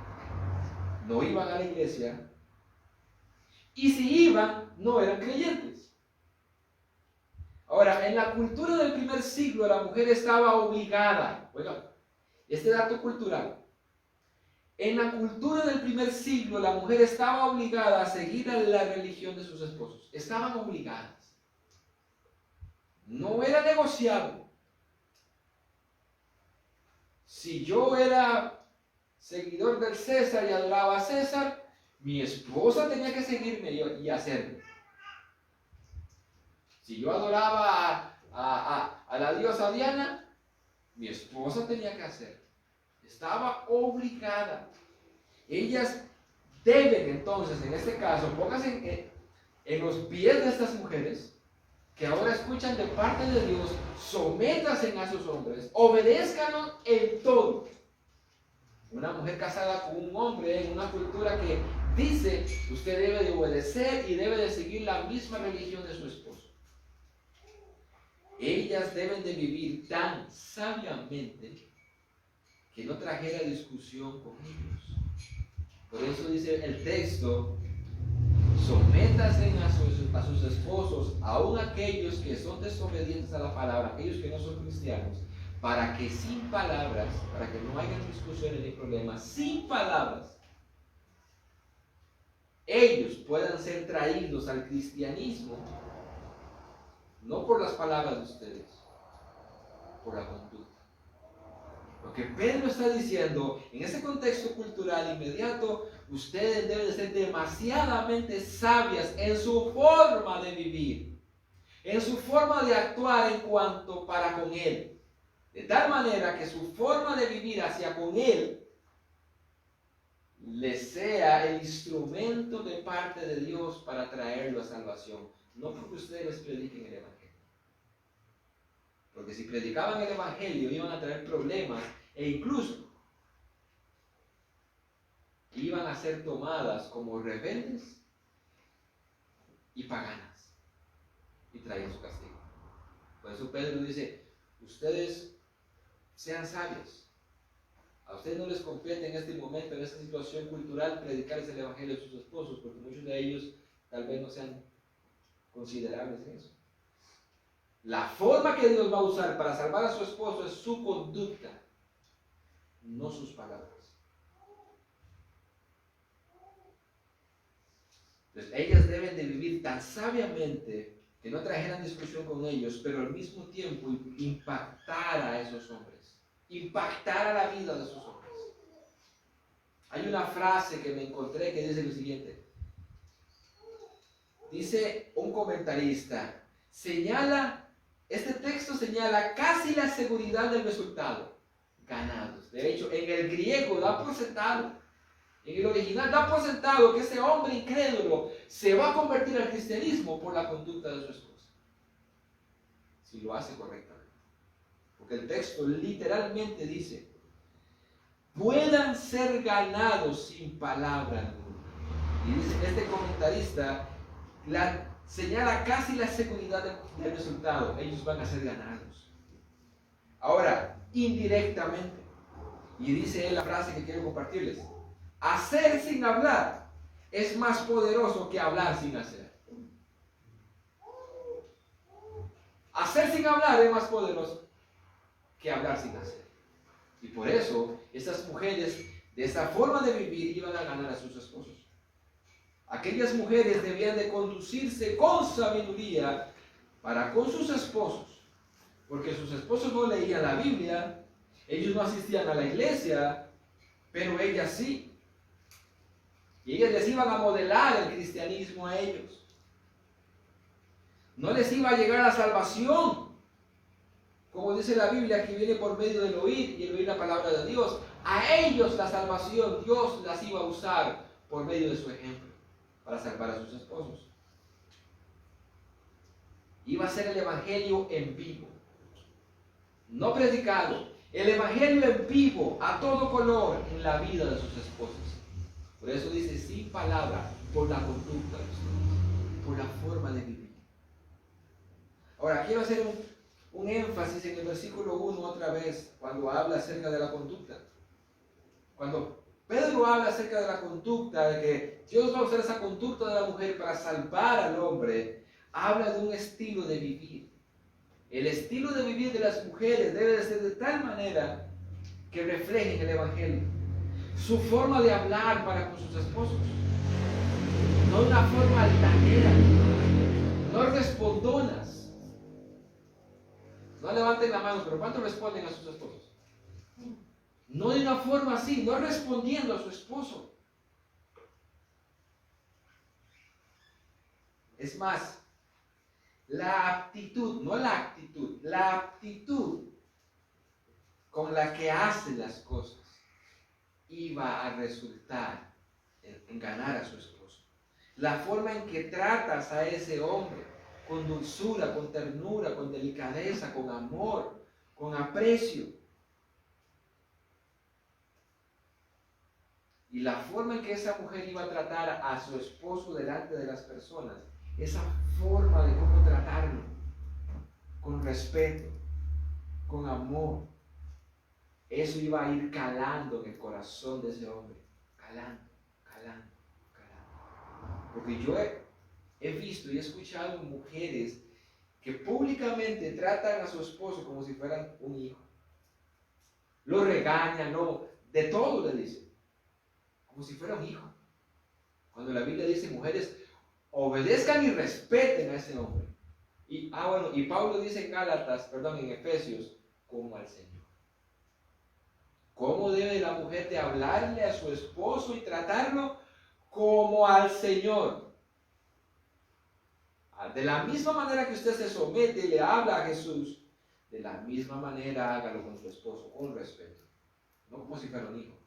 no iban a la iglesia, y si iban, no eran creyentes. Ahora, en la cultura del primer siglo, la mujer estaba obligada, oigan, este dato cultural, en la cultura del primer siglo, la mujer estaba obligada a seguir a la religión de sus esposos. Estaban obligadas. No era negociable. Si yo era seguidor del César y adoraba a César, mi esposa tenía que seguirme y hacerlo. Si yo adoraba a la diosa Diana, mi esposa tenía que hacerlo. Estaba obligada. Ellas deben entonces, en este caso, pónganse en los pies de estas mujeres que ahora escuchan de parte de Dios, sométanse a sus hombres, obedézcanos en todo. Una mujer casada con un hombre en una cultura que dice, usted debe de obedecer y debe de seguir la misma religión de su esposo. Ellas deben de vivir tan sabiamente que no trajera discusión con ellos. Por eso dice el texto, sométanse a sus esposos, aun aquellos que son desobedientes a la palabra, aquellos que no son cristianos, para que sin palabras, para que no haya discusiones ni problemas, sin palabras, ellos puedan ser traídos al cristianismo, no por las palabras de ustedes, por la conducta. Lo que Pedro está diciendo, en ese contexto cultural inmediato, ustedes deben de ser demasiadamente sabias en su forma de vivir, en su forma de actuar en cuanto para con Él. De tal manera que su forma de vivir hacia con Él les sea el instrumento de parte de Dios para traerlo a salvación. No porque ustedes les prediquen el Evangelio. Porque si predicaban el Evangelio iban a traer problemas e incluso iban a ser tomadas como rebeldes y paganas y traían su castigo. Por eso Pedro dice, ustedes sean sabios. A ustedes no les compete en este momento, en esta situación cultural, predicarles el Evangelio a sus esposos, porque muchos de ellos tal vez no sean considerables en eso. La forma que Dios va a usar para salvar a su esposo es su conducta, no sus palabras. Entonces, ellas deben de vivir tan sabiamente que no trajeran discusión con ellos, pero al mismo tiempo impactar a esos hombres, impactar a la vida de esos hombres. Hay una frase que me encontré que dice lo siguiente. Dice un comentarista, este texto señala casi la seguridad del resultado, ganados. De hecho, en el griego da por sentado, en el original da por sentado que ese hombre incrédulo se va a convertir al cristianismo por la conducta de su esposa, si lo hace correctamente. Porque el texto literalmente dice, puedan ser ganados sin palabra alguna. Y dice este comentarista, señala casi la seguridad del resultado. Ellos van a ser ganados. Ahora, indirectamente, y dice él la frase que quiero compartirles, hacer sin hablar es más poderoso que hablar sin hacer. Hacer sin hablar es más poderoso que hablar sin hacer. Y por eso, esas mujeres, de esa forma de vivir, iban a ganar a sus esposos. Aquellas mujeres debían de conducirse con sabiduría para con sus esposos, porque sus esposos no leían la Biblia, ellos no asistían a la iglesia, pero ellas sí. Y ellas les iban a modelar el cristianismo a ellos. No les iba a llegar la salvación, como dice la Biblia, que viene por medio del oír y el oír la palabra de Dios, A ellos la salvación, Dios las iba a usar por medio de su ejemplo para salvar a sus esposos. Iba a ser el evangelio en vivo, no predicado, el evangelio en vivo, a todo color, en la vida de sus esposas. Por eso dice, sin palabra, por la conducta de ustedes, por la forma de vivir. Ahora, quiero hacer un énfasis en el versículo 1 otra vez, cuando habla acerca de la conducta. Cuando Pedro habla acerca de la conducta, de que Dios va a usar esa conducta de la mujer para salvar al hombre, habla de un estilo de vivir. El estilo de vivir de las mujeres debe de ser de tal manera que reflejen el evangelio. Su forma de hablar para con sus esposos, no de una forma altanera, no respondonas. No levanten la mano, pero ¿cuántos responden a sus esposos? No de una forma así, no respondiendo a su esposo. Es más, la aptitud, no la actitud, la aptitud con la que hace las cosas iba a resultar en ganar a su esposo. La forma en que tratas a ese hombre, con dulzura, con ternura, con delicadeza, con amor, con aprecio. Y la forma en que esa mujer iba a tratar a su esposo delante de las personas, esa forma de cómo tratarlo, con respeto, con amor, eso iba a ir calando en el corazón de ese hombre, calando. Porque yo he visto y he escuchado mujeres que públicamente tratan a su esposo como si fueran un hijo. Lo regañan, de todo le dicen, como si fuera un hijo. Cuando la Biblia dice, mujeres, obedezcan y respeten a ese hombre. Y Pablo dice en Efesios, como al Señor. ¿Cómo debe la mujer de hablarle a su esposo y tratarlo? Como al Señor. De la misma manera que usted se somete y le habla a Jesús, de la misma manera hágalo con su esposo, con respeto. No como si fuera un hijo.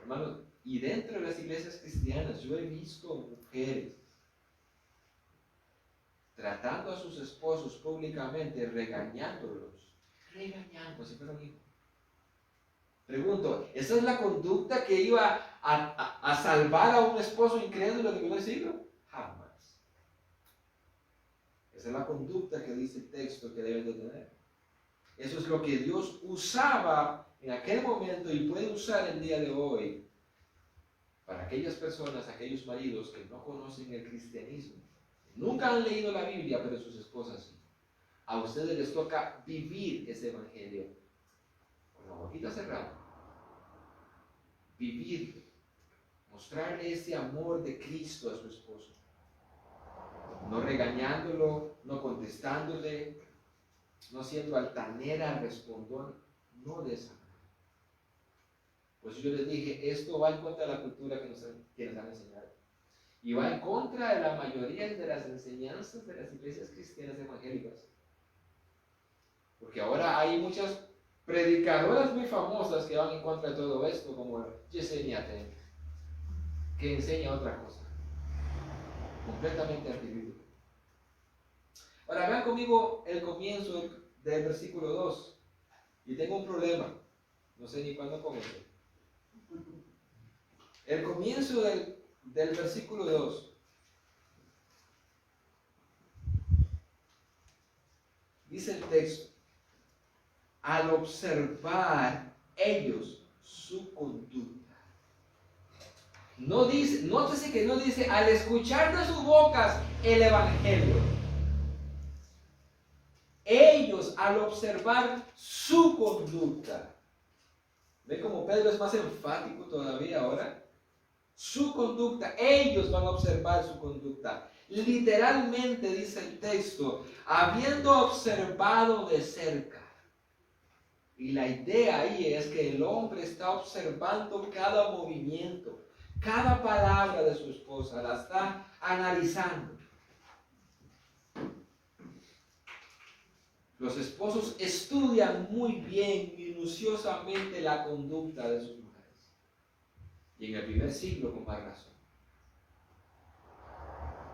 Hermanos, y dentro de las iglesias cristianas yo he visto mujeres tratando a sus esposos públicamente, regañándolos, como si fuera un hijo. Pregunto, ¿esa es la conducta que iba a salvar a un esposo incrédulo del primer siglo? Jamás. Esa es la conducta que dice el texto que deben de tener. Eso es lo que Dios usaba en aquel momento y puede usar el día de hoy para aquellas personas, aquellos maridos que no conocen el cristianismo. Nunca han leído la Biblia, pero sus esposas sí. A ustedes les toca vivir ese evangelio. Con la boquita cerrada. Vivirlo. Mostrarle ese amor de Cristo a su esposo. No regañándolo, no contestándole, no siendo altanera, respondón, no de esa manera. Pues yo les dije, esto va en contra de la cultura que nos han enseñado. Y va en contra de la mayoría de las enseñanzas de las iglesias cristianas evangélicas. Porque ahora hay muchas predicadoras muy famosas que van en contra de todo esto, como Yesenia Ten, que enseña otra cosa, completamente antibíblica. Ahora vean conmigo el comienzo del versículo 2. Y tengo un problema, no sé ni cuándo comenzó. El comienzo del versículo 2. Dice el texto, al observar ellos su conducta. No dice, nótese que no dice, al escuchar de sus bocas el evangelio. Ellos al observar su conducta. ¿Ve cómo Pedro es más enfático todavía ahora? Su conducta, ellos van a observar su conducta. Literalmente dice el texto, habiendo observado de cerca. Y la idea ahí es que el hombre está observando cada movimiento, cada palabra de su esposa, la está analizando. Los esposos estudian muy bien, minuciosamente, la conducta de sus mujeres. Y en el primer siglo, con más razón.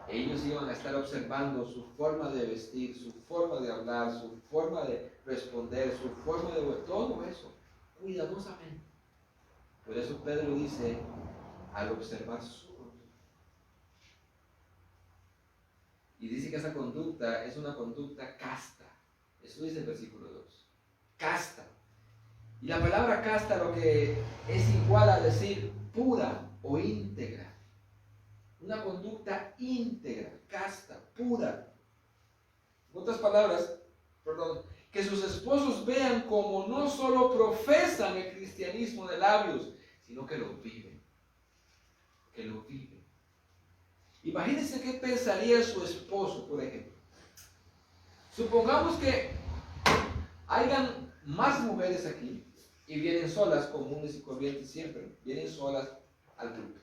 Ellos iban a estar observando su forma de vestir, su forma de hablar, su forma de responder, su forma de... todo eso, cuidadosamente. Por eso Pedro dice, al observar su conducta. Y dice que esa conducta es una conducta casta. Eso dice el versículo 2. Casta. Y la palabra casta lo que es igual a decir pura o íntegra. Una conducta íntegra, casta, pura. En otras palabras, que sus esposos vean como no solo profesan el cristianismo de labios, sino que lo viven. Que lo viven. Imagínense qué pensaría su esposo, por ejemplo. Supongamos que hayan más mujeres aquí y vienen solas, comunes y corrientes siempre, vienen solas al culto.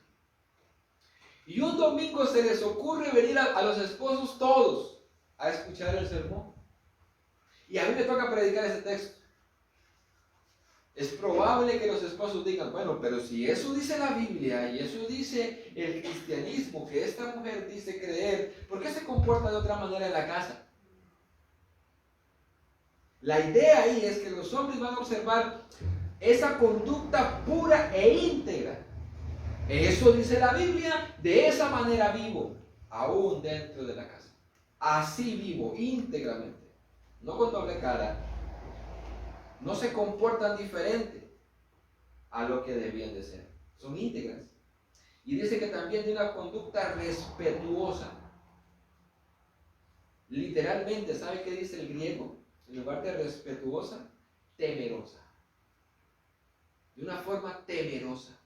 Y un domingo se les ocurre venir a los esposos todos a escuchar el sermón. Y a mí me toca predicar ese texto. Es probable que los esposos digan, bueno, pero si eso dice la Biblia y eso dice el cristianismo, que esta mujer dice creer, ¿por qué se comporta de otra manera en la casa? La idea ahí es que los hombres van a observar esa conducta pura e íntegra. Eso dice la Biblia, de esa manera vivo, aún dentro de la casa. Así vivo, íntegramente, no con doble cara. No se comportan diferente a lo que debían de ser. Son íntegras. Y dice que también de una conducta respetuosa. Literalmente, ¿sabe qué dice el griego? En lugar de respetuosa, temerosa. De una forma temerosa.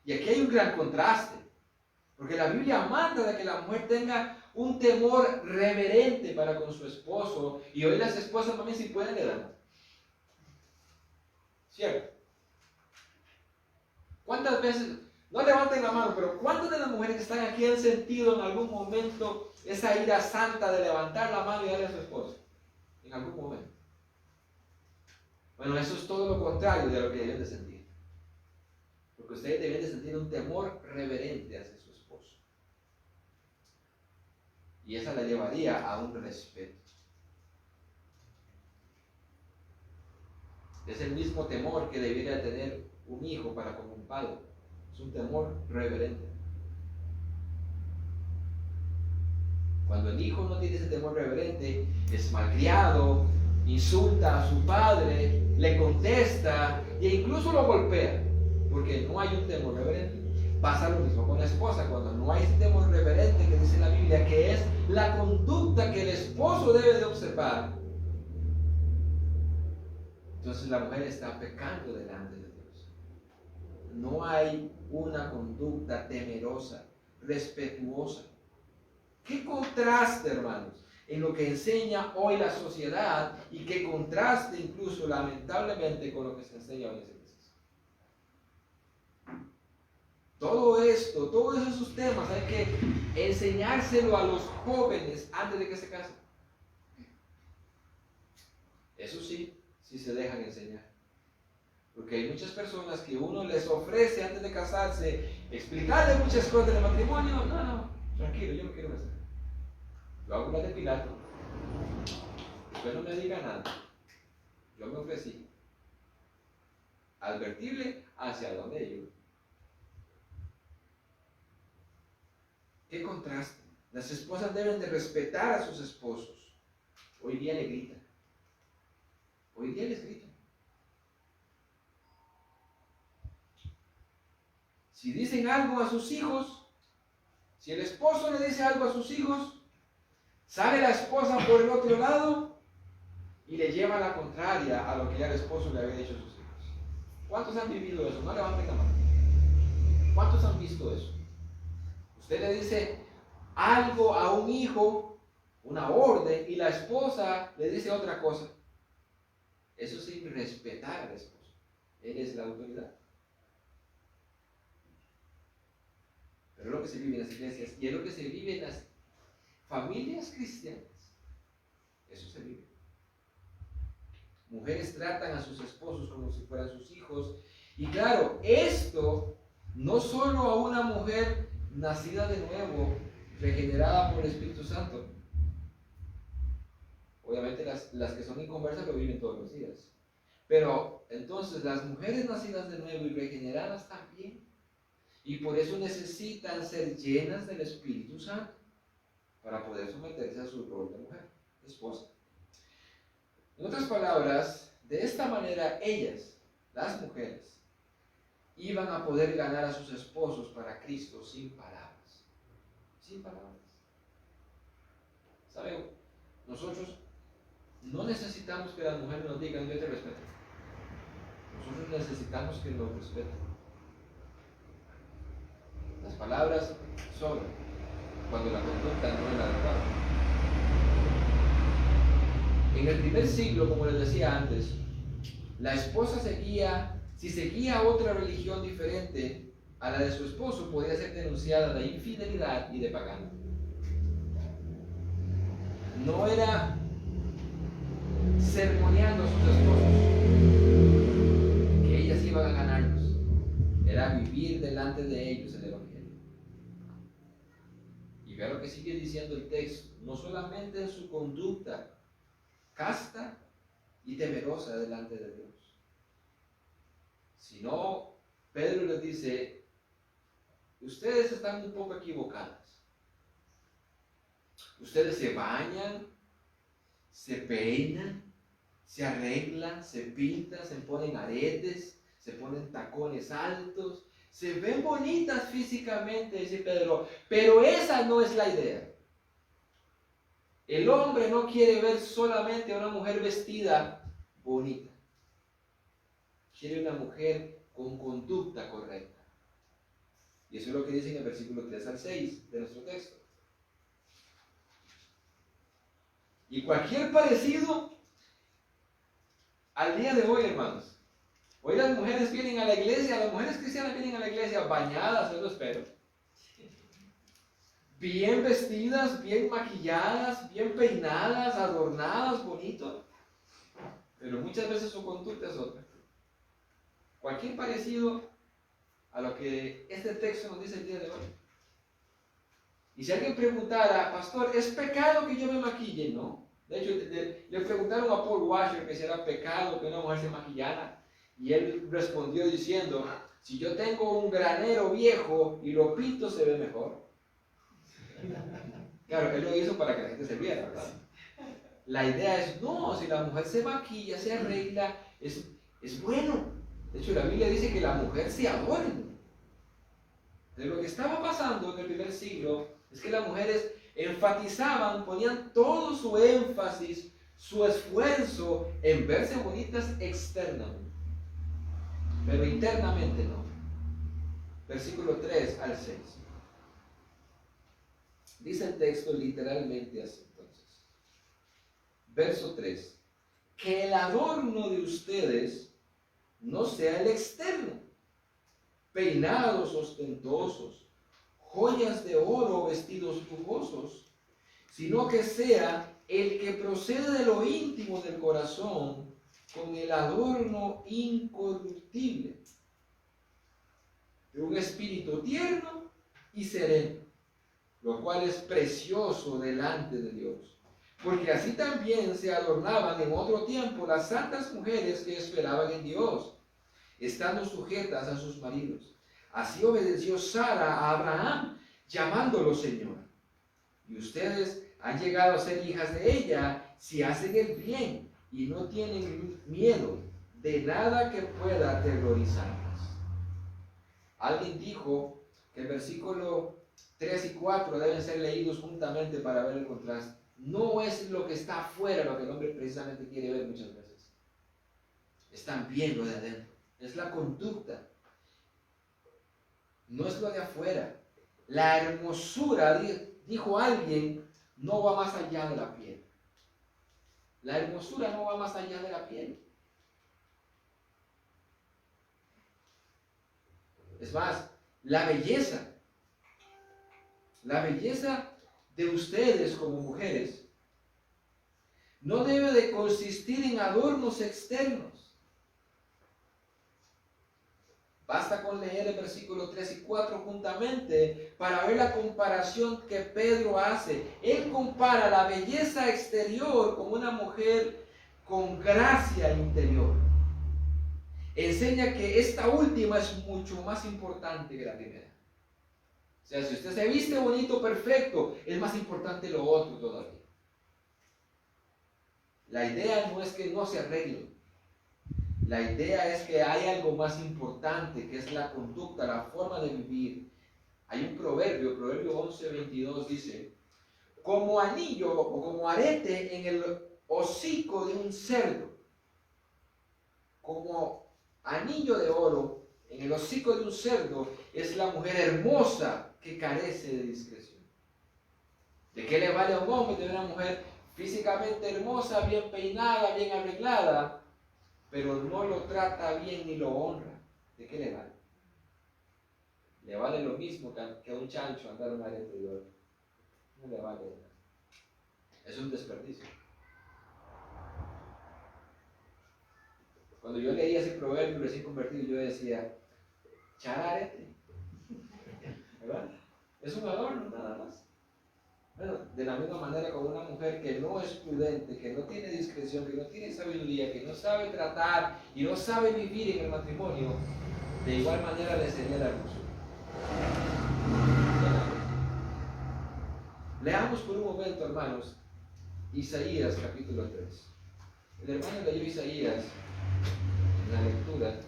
Y aquí hay un gran contraste, porque la Biblia manda de que la mujer tenga un temor reverente para con su esposo, y hoy las esposas también si pueden le dan. ¿Cierto? ¿Cuántas veces, no levanten la mano, pero cuántas de las mujeres que están aquí han sentido en algún momento esa ira santa de levantar la mano y darle a su esposo? En algún momento. Bueno, eso es todo lo contrario de lo que deben de sentir. Porque ustedes deben de sentir un temor reverente hacia su esposo. Y esa la llevaría a un respeto. Es el mismo temor que debiera tener un hijo para con un padre. Es un temor reverente. Cuando el hijo no tiene ese temor reverente, es malcriado, insulta a su padre, le contesta e incluso lo golpea. Porque no hay un temor reverente. Pasa lo mismo con la esposa, cuando no hay ese temor reverente que dice la Biblia, que es la conducta que el esposo debe de observar. Entonces la mujer está pecando delante de Dios. No hay una conducta temerosa, respetuosa. ¿Qué contraste, hermanos, en lo que enseña hoy la sociedad y qué contraste incluso lamentablemente con lo que se enseña hoy en las iglesias? Todo esto, todos esos temas hay que enseñárselo a los jóvenes antes de que se casen. Eso sí, sí se dejan enseñar. Porque hay muchas personas que uno les ofrece antes de casarse explicarle muchas cosas del matrimonio. No, tranquilo, yo no quiero casar. Yo hago la de Pilato. Usted no me diga nada. Yo me ofrecí. Advertirle hacia dónde yo. ¿Qué contraste? Las esposas deben de respetar a sus esposos. Hoy día le gritan. Hoy día les gritan. Si dicen algo a sus hijos, si el esposo le dice algo a sus hijos, sale la esposa por el otro lado y le lleva la contraria a lo que ya el esposo le había dicho a sus hijos. ¿Cuántos han vivido eso? No levanten la mano. ¿Cuántos han visto eso? Usted le dice algo a un hijo, una orden, y la esposa le dice otra cosa. Eso sin respetar al esposo. Él es la autoridad. Pero es lo que se vive en las iglesias y es lo que se vive en las familias cristianas. Eso se vive. mujeres tratan a sus esposos como si fueran sus hijos. Y claro, esto no solo a una mujer nacida de nuevo, regenerada por el Espíritu Santo. Obviamente las que son inconversas lo viven todos los días. Pero entonces las mujeres nacidas de nuevo y regeneradas también. Y por eso necesitan ser llenas del Espíritu Santo para poder someterse a su rol de mujer, de esposa. En otras palabras, de esta manera ellas, las mujeres, iban a poder ganar a sus esposos para Cristo sin palabras. Sin palabras. ¿Saben? Nosotros no necesitamos que las mujeres nos digan yo te respeto. Nosotros necesitamos que nos respeten. Las palabras sobran cuando la conducta no es la adecuada. En el primer siglo, como les decía antes, la esposa si seguía otra religión diferente a la de su esposo, podía ser denunciada de infidelidad y de pagano. No era sermoneando a sus esposos que ellas iban a ganarlos, era vivir delante de ellos el Evangelio. Y vea lo que sigue diciendo el texto, no solamente en su conducta casta y temerosa delante de Dios, sino Pedro les dice, ustedes están un poco equivocadas. Ustedes se bañan, se peinan, se arreglan, se pintan, se ponen aretes, se ponen tacones altos, se ven bonitas físicamente, dice Pedro, pero esa no es la idea. El hombre no quiere ver solamente a una mujer vestida bonita. Quiere una mujer con conducta correcta. Y eso es lo que dice en el versículo 3 al 6 de nuestro texto. Y cualquier parecido al día de hoy, hermanos. Hoy las mujeres vienen a la iglesia, las mujeres cristianas vienen a la iglesia bañadas, yo lo espero. Bien vestidas, bien maquilladas, bien peinadas, adornadas, bonito. Pero muchas veces su conducta es otra. Cualquier parecido a lo que este texto nos dice el día de hoy. Y si alguien preguntara, pastor, ¿es pecado que yo me maquille? No. De hecho, le preguntaron a Paul Washer que si era pecado que una mujer se maquillara. Y él respondió diciendo, si yo tengo un granero viejo y lo pinto, se ve mejor. Claro, él lo hizo para que la gente se viera, ¿verdad? La idea es, no, si la mujer se maquilla, se arregla, es bueno. De hecho, la Biblia dice que la mujer se adorne. De lo que estaba pasando en el primer siglo es que las mujeres enfatizaban, ponían todo su énfasis, su esfuerzo en verse bonitas externamente, pero internamente no. Versículo 3 al 6. Dice el texto literalmente así, entonces. Verso 3. Que el adorno de ustedes no sea el externo, peinados ostentosos, joyas de oro, vestidos lujosos, sino que sea el que procede de lo íntimo del corazón, con el adorno incorruptible de un espíritu tierno y sereno, lo cual es precioso delante de Dios. Porque así también se adornaban en otro tiempo las santas mujeres que esperaban en Dios, estando sujetas a sus maridos. Así obedeció Sara a Abraham, llamándolo Señor. Y ustedes han llegado a ser hijas de ella si hacen el bien y no tienen miedo de nada que pueda aterrorizarlas. Alguien dijo que el versículo 3 y 4 deben ser leídos juntamente para ver el contraste. No es lo que está afuera lo que el hombre precisamente quiere ver muchas veces. Es también lo de adentro. Es la conducta. No es lo de afuera. La hermosura, dijo alguien, no va más allá de la piel. La hermosura no va más allá de la piel. Es más, la belleza de ustedes como mujeres no debe de consistir en adornos externos. Basta con leer el versículo 3 y 4 juntamente para ver la comparación que Pedro hace. Él compara la belleza exterior con una mujer con gracia interior. Enseña que esta última es mucho más importante que la primera. O sea, si usted se viste bonito, perfecto, es más importante lo otro todavía. La idea no es que no se arregle. La idea es que hay algo más importante, que es la conducta, la forma de vivir. Hay un proverbio 11:22 dice, como anillo o como arete en el hocico de un cerdo, como anillo de oro en el hocico de un cerdo, es la mujer hermosa que carece de discreción. ¿De qué le vale a un hombre tener una mujer físicamente hermosa, bien peinada, bien arreglada, pero no lo trata bien ni lo honra? ¿De qué le vale? Le vale lo mismo que a un chancho andar un arete de oro. No le vale nada. Es un desperdicio. Cuando yo leía ese proverbio recién convertido, yo decía, echar arete, ¿verdad? Es un adorno nada más. Bueno, de la misma manera con una mujer que no es prudente, que no tiene discreción, que no tiene sabiduría, que no sabe tratar y no sabe vivir en el matrimonio, de igual manera le sería la hermosura. Leamos por un momento, hermanos, Isaías capítulo 3. El hermano leyó Isaías en la lectura.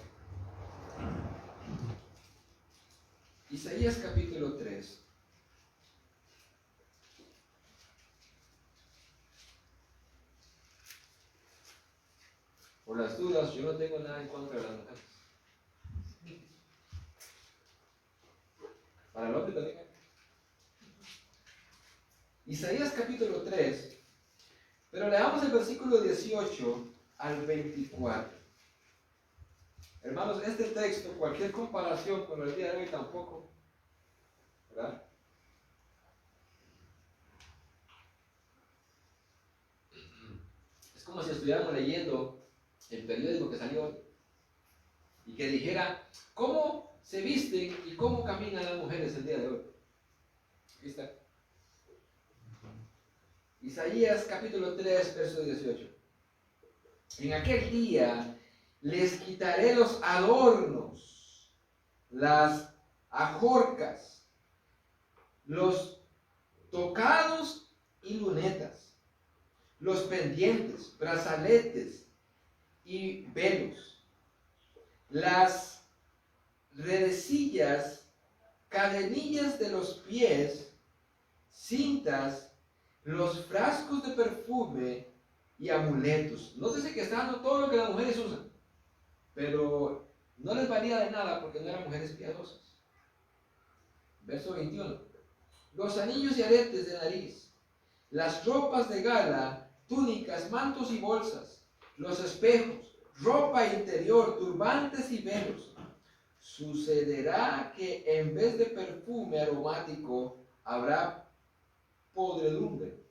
Isaías capítulo 3. Por las dudas, yo no tengo nada en contra de las mujeres. Para el hombre también. Isaías capítulo 3, pero leamos el versículo 18 al 24. Hermanos, este texto, cualquier comparación con el día de hoy tampoco, ¿verdad? Es como si estuviéramos leyendo el periódico que salió hoy y que dijera cómo se visten y cómo caminan las mujeres el día de hoy. Aquí está. Isaías capítulo 3, verso 18. En aquel día les quitaré los adornos, las ajorcas, los tocados y lunetas, los pendientes, brazaletes y velos, las redecillas, cadenillas de los pies, cintas, los frascos de perfume y amuletos. Nótese que está dando todo lo que las mujeres usan, pero no les valía de nada porque no eran mujeres piadosas. Verso 21. Los anillos y aretes de nariz, las ropas de gala, túnicas, mantos y bolsas, los espejos, ropa interior, turbantes y velos. Sucederá que en vez de perfume aromático habrá podredumbre,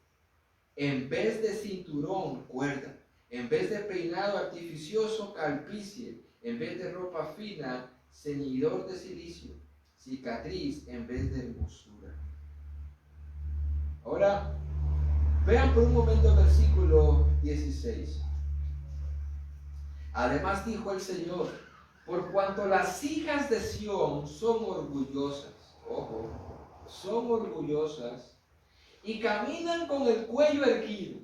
en vez de cinturón, cuerda, en vez de peinado artificioso, calvicie, en vez de ropa fina, ceñidor de silicio, cicatriz en vez de hermosura. Ahora, vean por un momento el versículo 16. Además dijo el Señor, por cuanto las hijas de Sión son orgullosas, ojo, son orgullosas, y caminan con el cuello erguido.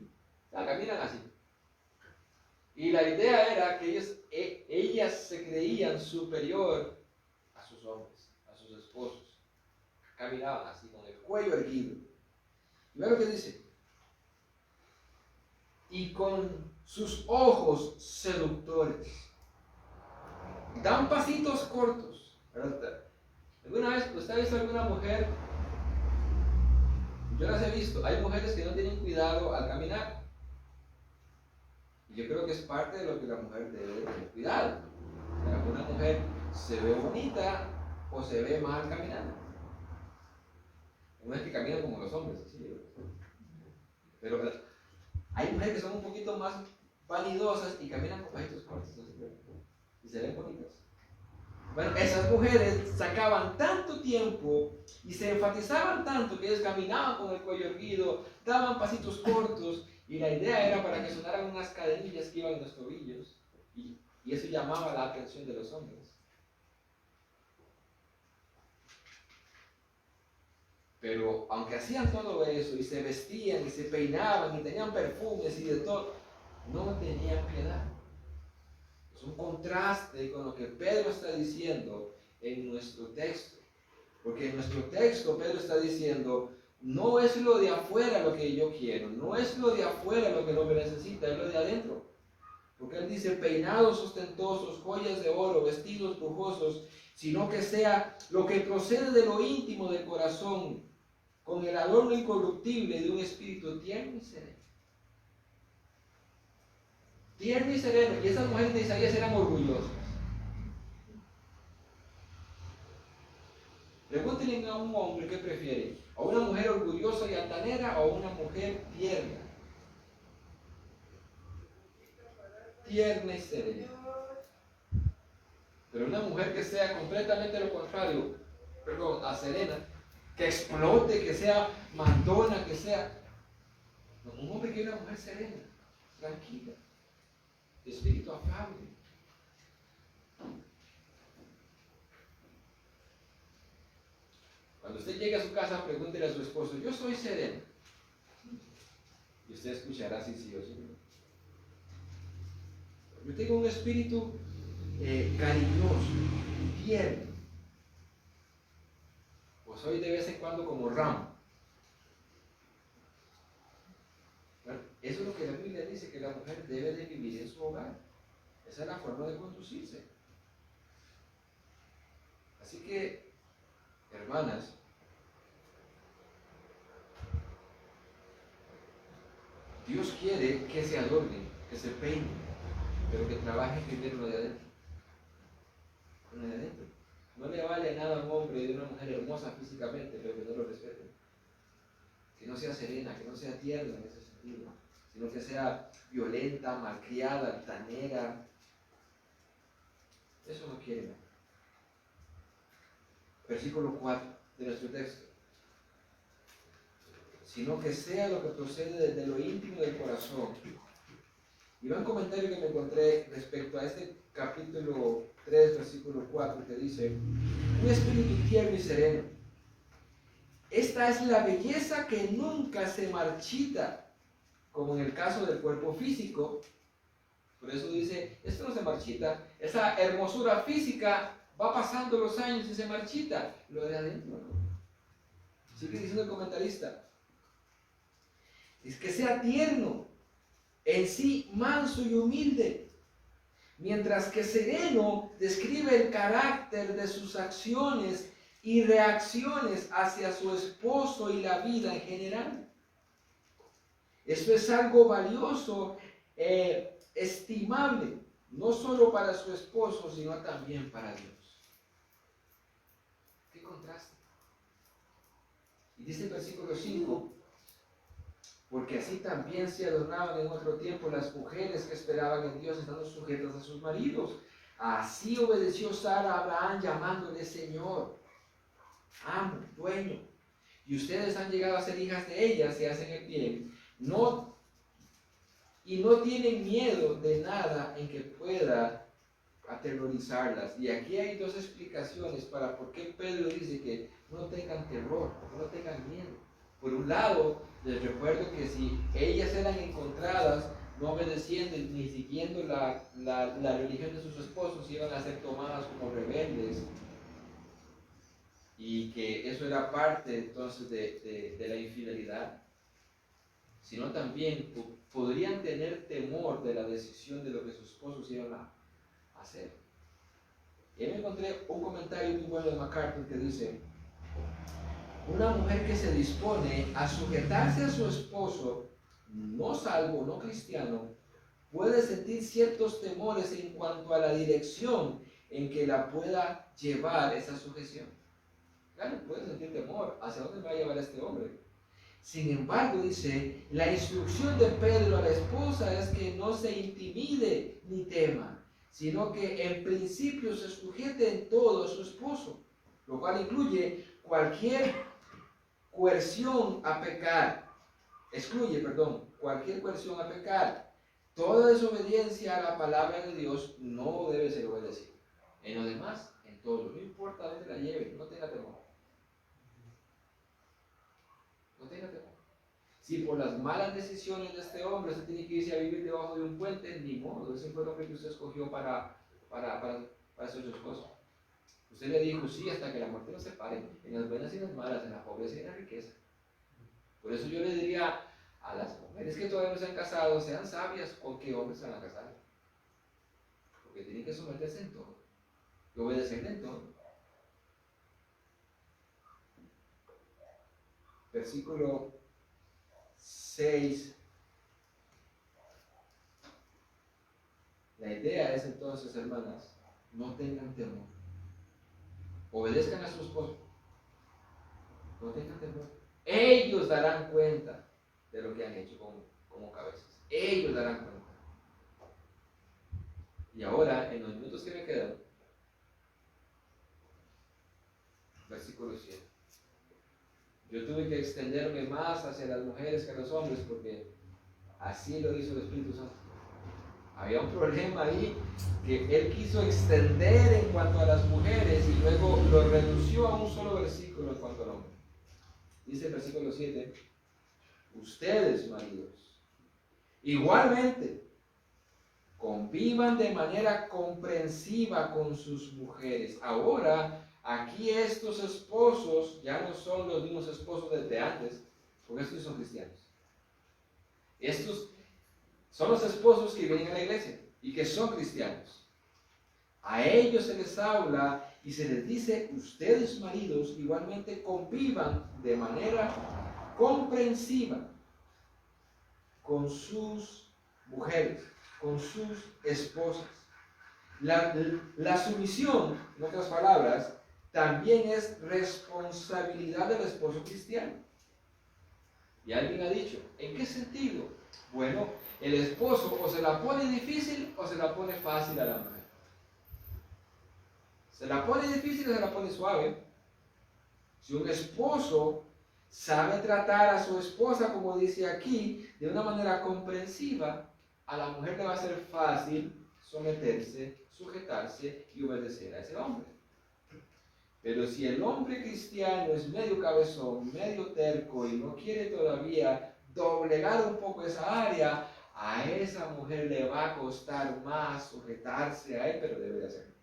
O sea, caminan así. Y la idea era que ellas se creían superior a sus hombres, a sus esposos. Caminaban así, con el cuello erguido. Y vean lo que dice. Y con sus ojos seductores. Dan pasitos cortos. ¿Verdad? ¿Alguna vez usted ha visto alguna mujer? Yo las he visto. Hay mujeres que no tienen cuidado al caminar. Y yo creo que es parte de lo que la mujer debe tener cuidado. O sea, una mujer se ve bonita o se ve mal caminando. No es que caminan como los hombres, ¿sí? Pero Hay mujeres que son un poquito más vanidosas y caminan con pajitos cortos, y se ven bonitas. Bueno, esas mujeres sacaban tanto tiempo y se enfatizaban tanto que ellas caminaban con el cuello erguido, daban pasitos cortos, y la idea era para que sonaran unas cadenillas que iban en los tobillos, y eso llamaba la atención de los hombres. Pero aunque hacían todo eso y se vestían y se peinaban y tenían perfumes y de todo, no tenían piedad. Es un contraste con lo que Pedro está diciendo en nuestro texto. Porque en nuestro texto Pedro está diciendo, no es lo de afuera lo que yo quiero, no es lo de afuera lo que el hombre necesita, es lo de adentro. Porque él dice, peinados ostentosos, joyas de oro, vestidos lujosos, sino que sea lo que procede de lo íntimo del corazón, con el adorno incorruptible de un espíritu tierno y sereno. Tierno y sereno. Y esas mujeres de Isaías eran orgullosas. Pregúntenle a un hombre qué prefiere, a una mujer orgullosa y altanera o a una mujer tierna. Tierna y serena. Pero una mujer que sea completamente lo contrario, a serena, que explote, que sea mandona, que sea... Un hombre quiere una mujer serena, tranquila, de espíritu afable. Cuando usted llegue a su casa, pregúntele a su esposo, yo soy serena. Y usted escuchará si sí o si no. Yo tengo un espíritu cariñoso, tierno. Pues soy de vez en cuando como Ram. Bueno, eso es lo que la Biblia dice, que la mujer debe de vivir en su hogar. Esa es la forma de conducirse. Así que, hermanas, Dios quiere que se adornen, que se peinen, pero que trabajen primero lo de adentro. Lo de adentro. No le vale nada a un hombre de una mujer hermosa físicamente, pero que no lo respete. Que no sea serena, que no sea tierna en ese sentido, sino que sea violenta, malcriada, altanera. Eso no quiere. Versículo 4 de nuestro texto. Sino que sea lo que procede desde lo íntimo del corazón. Y va un comentario que me encontré respecto a este capítulo 3, versículo 4, que dice, un espíritu tierno y sereno. Esta es la belleza que nunca se marchita, como en el caso del cuerpo físico. Por eso dice, esto no se marchita. Esa hermosura física va pasando los años y se marchita. Lo de adentro, ¿no? Sigue diciendo el comentarista. Es que sea tierno, en sí manso y humilde, mientras que sereno describe el carácter de sus acciones y reacciones hacia su esposo y la vida en general. Esto es algo valioso, estimable, no solo para su esposo, sino también para Dios. ¿Qué contraste? Y dice el versículo 5, porque así también se adornaban en otro tiempo las mujeres que esperaban en Dios, estando sujetas a sus maridos. Así obedeció Sara a Abraham, llamándole Señor, amo, dueño. Y ustedes han llegado a ser hijas de ellas y hacen el bien. Y no tienen miedo de nada en que pueda aterrorizarlas. Y aquí hay dos explicaciones para por qué Pedro dice que no tengan terror, no tengan miedo. Por un lado, les recuerdo que si ellas eran encontradas no obedeciendo ni siguiendo la religión de sus esposos, iban a ser tomadas como rebeldes, y que eso era parte entonces de la infidelidad, sino también podrían tener temor de la decisión de lo que sus esposos iban a hacer. Y ahí me encontré un comentario muy bueno de MacArthur que dice, una mujer que se dispone a sujetarse a su esposo, no salvo, no cristiano, puede sentir ciertos temores en cuanto a la dirección en que la pueda llevar esa sujeción. Claro, puede sentir temor. ¿Hacia dónde va a llevar este hombre? Sin embargo, dice, la instrucción de Pedro a la esposa es que no se intimide ni tema, sino que en principio se sujete en todo a su esposo, lo cual incluye cualquier coerción a pecar, cualquier coerción a pecar. Toda desobediencia a la palabra de Dios no debe ser obedecida. En lo demás, en todo, no importa dónde la lleve, no tenga temor. No tenga temor. Si por las malas decisiones de este hombre se tiene que irse a vivir debajo de un puente, ni modo, ese fue el hombre que usted escogió para ser su esposo. Usted le dijo sí hasta que la muerte nos separe, en las buenas y en las malas, en la pobreza y en la riqueza. Por eso yo le diría a las mujeres que todavía no se han casado, sean sabias con qué hombres se van a casar. Porque tienen que someterse en todo y obedecerle en todo. Versículo 6. La idea es entonces, hermanas, no tengan temor. Obedezcan a su esposo. No tengan temor. Ellos darán cuenta de lo que han hecho como cabezas. Ellos darán cuenta. Y ahora, en los minutos que me quedan, versículo 7. Yo tuve que extenderme más hacia las mujeres que a los hombres porque así lo hizo el Espíritu Santo. Había un problema ahí que él quiso extender en cuanto a las mujeres y luego lo redució a un solo versículo en cuanto al hombre. Dice el versículo 7, ustedes, maridos, igualmente, convivan de manera comprensiva con sus mujeres. Ahora, aquí estos esposos ya no son los mismos esposos desde antes, porque estos son cristianos. Estos son los esposos que vienen a la iglesia y que son cristianos. A ellos se les habla y se les dice, ustedes maridos igualmente convivan de manera comprensiva con sus mujeres, con sus esposas. La sumisión, en otras palabras, también es responsabilidad del esposo cristiano. Y alguien ha dicho, ¿en qué sentido? Bueno, el esposo o se la pone difícil o se la pone fácil a la mujer. Se la pone difícil o se la pone suave. Si un esposo sabe tratar a su esposa, como dice aquí, de una manera comprensiva, a la mujer le va a ser fácil someterse, sujetarse y obedecer a ese hombre. Pero si el hombre cristiano es medio cabezón, medio terco y no quiere todavía doblegar un poco esa área, a esa mujer le va a costar más sujetarse a él, pero debe de hacerlo.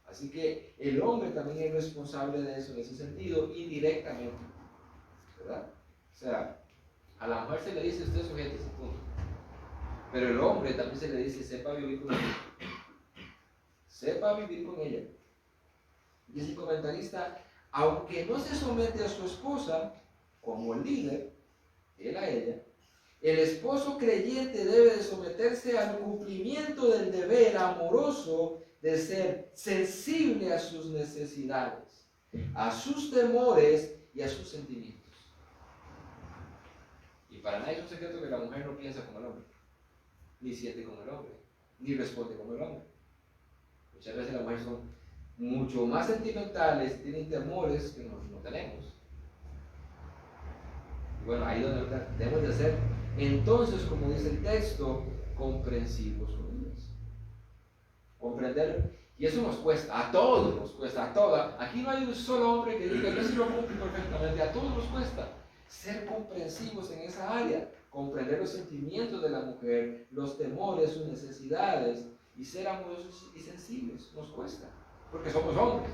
Así que el hombre también es responsable de eso en ese sentido, indirectamente. ¿Verdad? O sea, a la mujer se le dice usted sujétese, punto. Pero el hombre también se le dice sepa vivir con ella. Sepa vivir con ella. Dice el comentarista, aunque no se somete a su esposa como el líder, él a ella, el esposo creyente debe de someterse al cumplimiento del deber amoroso de ser sensible a sus necesidades, a sus temores y a sus sentimientos. Y para nadie es un secreto que la mujer no piensa como el hombre, ni siente como el hombre, ni responde como el hombre. Muchas veces las mujeres son mucho más sentimentales, tienen temores que nosotros no tenemos. Y bueno, ahí es donde debemos de ser, entonces, como dice el texto, comprensivos con ellos. Comprender, y eso nos cuesta, a todos nos cuesta, a todas. Aquí no hay un solo hombre que diga, yo sí lo cumplo perfectamente, a todos nos cuesta ser comprensivos en esa área, comprender los sentimientos de la mujer, los temores, sus necesidades, y ser amorosos y sensibles, nos cuesta, porque somos hombres.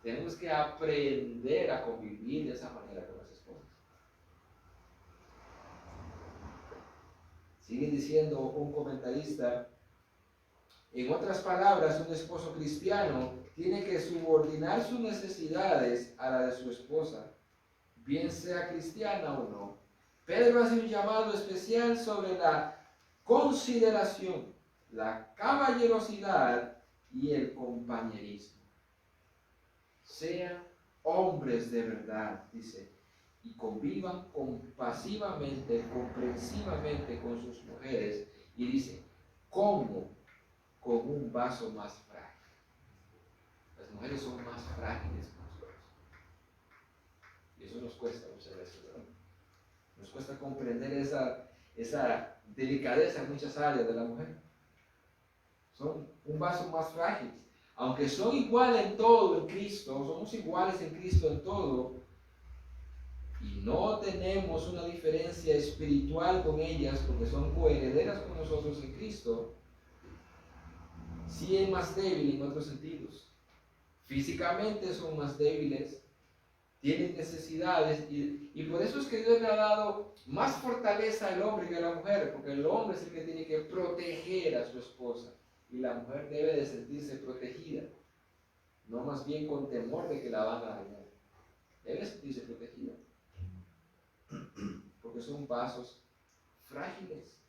Tenemos que aprender a convivir de esa manera con las esposas. Sigue diciendo un comentarista, en otras palabras, un esposo cristiano tiene que subordinar sus necesidades a la de su esposa, bien sea cristiana o no. Pedro hace un llamado especial sobre la consideración, la caballerosidad y el compañerismo. Sean hombres de verdad, dice, y convivan compasivamente, comprensivamente con sus mujeres. Y dice, como con un vaso más frágil. Las mujeres son más frágiles que nosotros. Y eso nos cuesta muchas veces, ¿verdad? Nos cuesta comprender esa delicadeza en muchas áreas de la mujer. Son un vaso más frágil. Aunque son iguales en todo en Cristo, somos iguales en Cristo en todo, y no tenemos una diferencia espiritual con ellas porque son coherederas con nosotros en Cristo, sí es más débil en otros sentidos. Físicamente son más débiles, tienen necesidades y por eso es que Dios le ha dado más fortaleza al hombre que a la mujer, porque el hombre es el que tiene que proteger a su esposa y la mujer debe de sentirse protegida, no más bien con temor de que la van a dañar. Debe sentirse protegida, porque son vasos frágiles.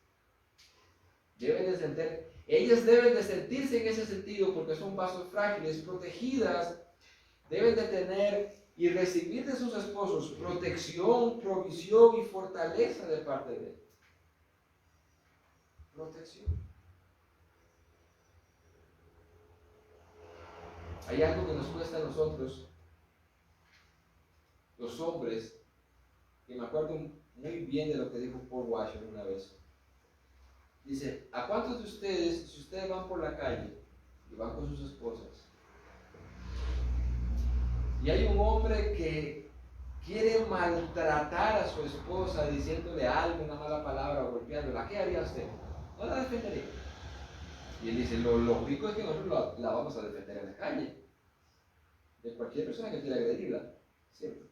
Ellas deben de sentirse en ese sentido porque son vasos frágiles, protegidas, deben de tener y recibir de sus esposos protección, provisión y fortaleza de parte de él. Protección. Hay algo que nos cuesta a nosotros, los hombres, y me acuerdo muy bien de lo que dijo Paul Washer una vez. Dice, ¿a cuántos de ustedes, si ustedes van por la calle y van con sus esposas, y hay un hombre que quiere maltratar a su esposa diciéndole algo, una mala palabra o golpeándola, ¿qué haría usted? No la defendería. Y él dice, lo lógico es que nosotros la vamos a defender en la calle, de cualquier persona que quiera agredirla, ¿cierto?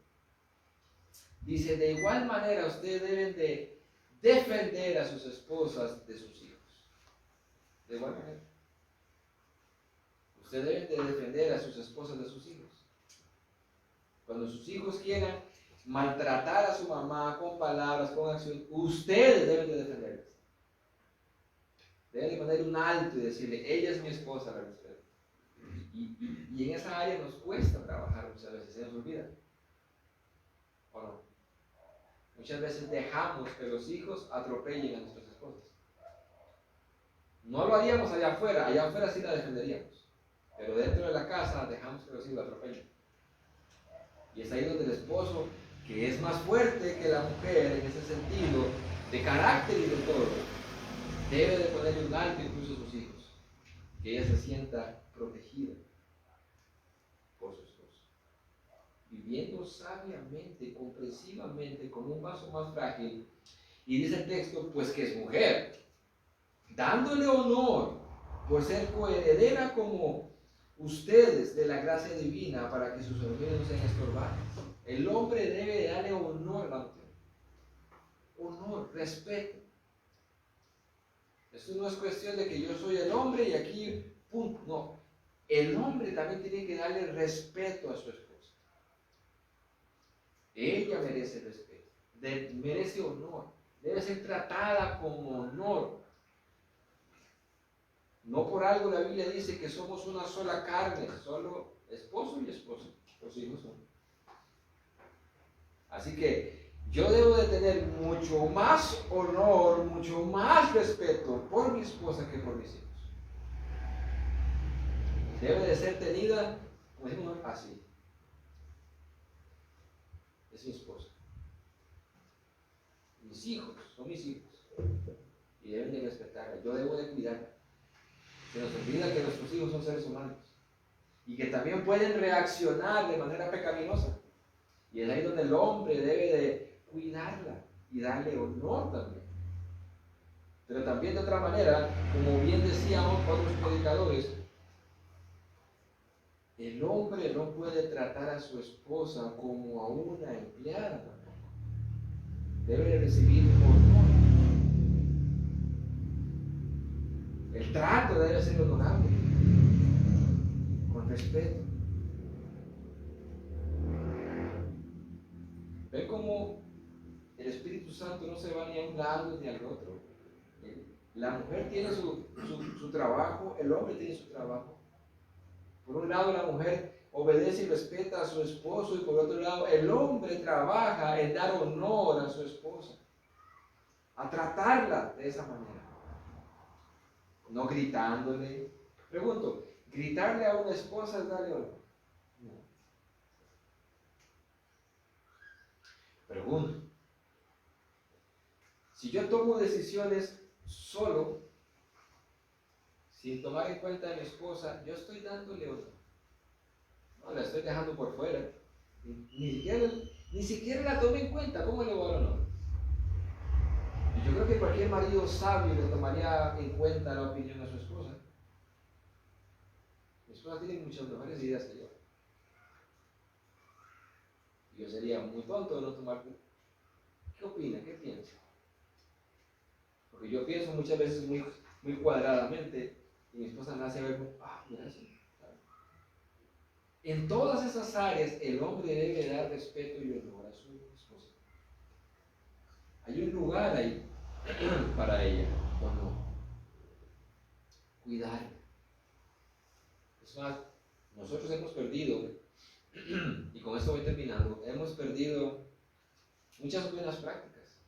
Dice, de igual manera ustedes deben de defender a sus esposas de sus hijos. De igual manera. Ustedes deben de defender a sus esposas de sus hijos. Cuando sus hijos quieran maltratar a su mamá con palabras, con acción, ustedes deben de defenderlas. Deben de poner un alto y decirle, ella es mi esposa, la respeto. Y en esa área nos cuesta trabajar muchas veces, se nos olvida. ¿O no? Muchas veces dejamos que los hijos atropellen a nuestras esposas. No lo haríamos allá afuera sí la defenderíamos. Pero dentro de la casa dejamos que los hijos la atropellen. Y es ahí donde el esposo, que es más fuerte que la mujer en ese sentido, de carácter y de todo, debe de ponerle un alto incluso a sus hijos, que ella se sienta protegida por su esposo. Viviendo sabiamente, comprensivamente, con un vaso más frágil. Y dice el texto, pues que es mujer, dándole honor por ser coheredera como ustedes de la gracia divina para que sus mujeres no sean estorbadas. El hombre debe darle honor a la mujer. Honor, respeto. Esto no es cuestión de que yo soy el hombre y aquí, punto. No. El hombre también tiene que darle respeto a su esposa. Ella merece respeto, merece honor, debe ser tratada con honor. No por algo la Biblia dice que somos una sola carne, solo esposo y esposa, los hijos son. Así que yo debo de tener mucho más honor, mucho más respeto por mi esposa que por mis hijos. Debe de ser tenida, como decimos, así. Es mi esposa. Mis hijos son mis hijos. Y deben de respetarla. Yo debo de cuidarla. Se nos olvida que nuestros hijos son seres humanos y que también pueden reaccionar de manera pecaminosa. Y es ahí donde el hombre debe de cuidarla y darle honor también. Pero también de otra manera, como bien decían otros predicadores, el hombre no puede tratar a su esposa como a una empleada. Debe de recibir honor. El trato debe ser honorable, con respeto. Ven cómo el Espíritu Santo no se va ni a un lado ni al otro. La mujer tiene su trabajo, el hombre tiene su trabajo. Por un lado, la mujer obedece y respeta a su esposo, y por otro lado, el hombre trabaja en dar honor a su esposa, a tratarla de esa manera, no gritándole. Pregunto, ¿gritarle a una esposa es darle honor? No. Pregunto, si yo tomo decisiones solo, sin tomar en cuenta a mi esposa, yo estoy dándole honor. No, la estoy dejando por fuera. Ni siquiera la tomé en cuenta. ¿Cómo le voy a dar honor? Y yo creo que cualquier marido sabio le tomaría en cuenta la opinión de su esposa. Mi esposa tiene muchas mejores ideas que yo. Yo sería muy tonto de no tomar. ¿Qué opina? ¿Qué piensa? Porque yo pienso muchas veces muy cuadradamente y mi esposa me hace ver, mira eso. En todas esas áreas el hombre debe dar respeto y honor a su esposa. Hay un lugar ahí para ella, ¿o no? Cuidarla. Es más, nosotros hemos perdido, y con esto voy terminando, hemos perdido muchas buenas prácticas.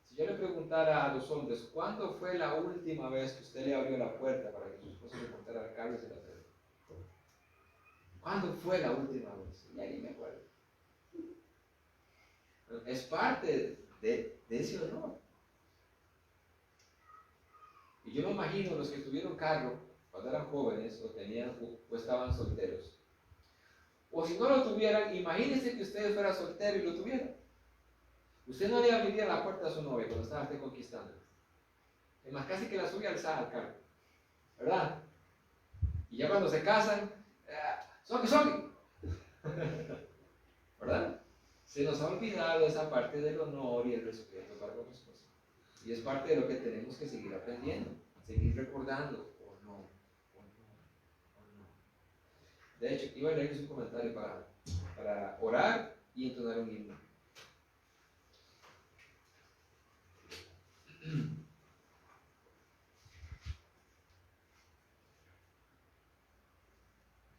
Si yo le preguntara a los hombres, ¿cuándo fue la última vez que usted le abrió la puerta para que su esposa le cortara la calle y se la cerró? ¿Cuándo fue la última vez? Y ahí me acuerdo. Es parte de ese honor. Y yo me imagino los que tuvieron carro cuando eran jóvenes o estaban solteros. O si no lo tuvieran, imagínense que usted fuera soltero y lo tuvieran. Usted no le abriría la puerta a su novia cuando estaba usted conquistando. Es más, casi que la subía alzada al carro. ¿Verdad? Y ya cuando se casan, ¡soque! ¿Verdad? Se nos ha olvidado esa parte del honor y el respeto para los esposos. Y es parte de lo que tenemos que seguir aprendiendo, seguir recordando, o no. De hecho, iba a leerles un comentario para orar y entonar un himno.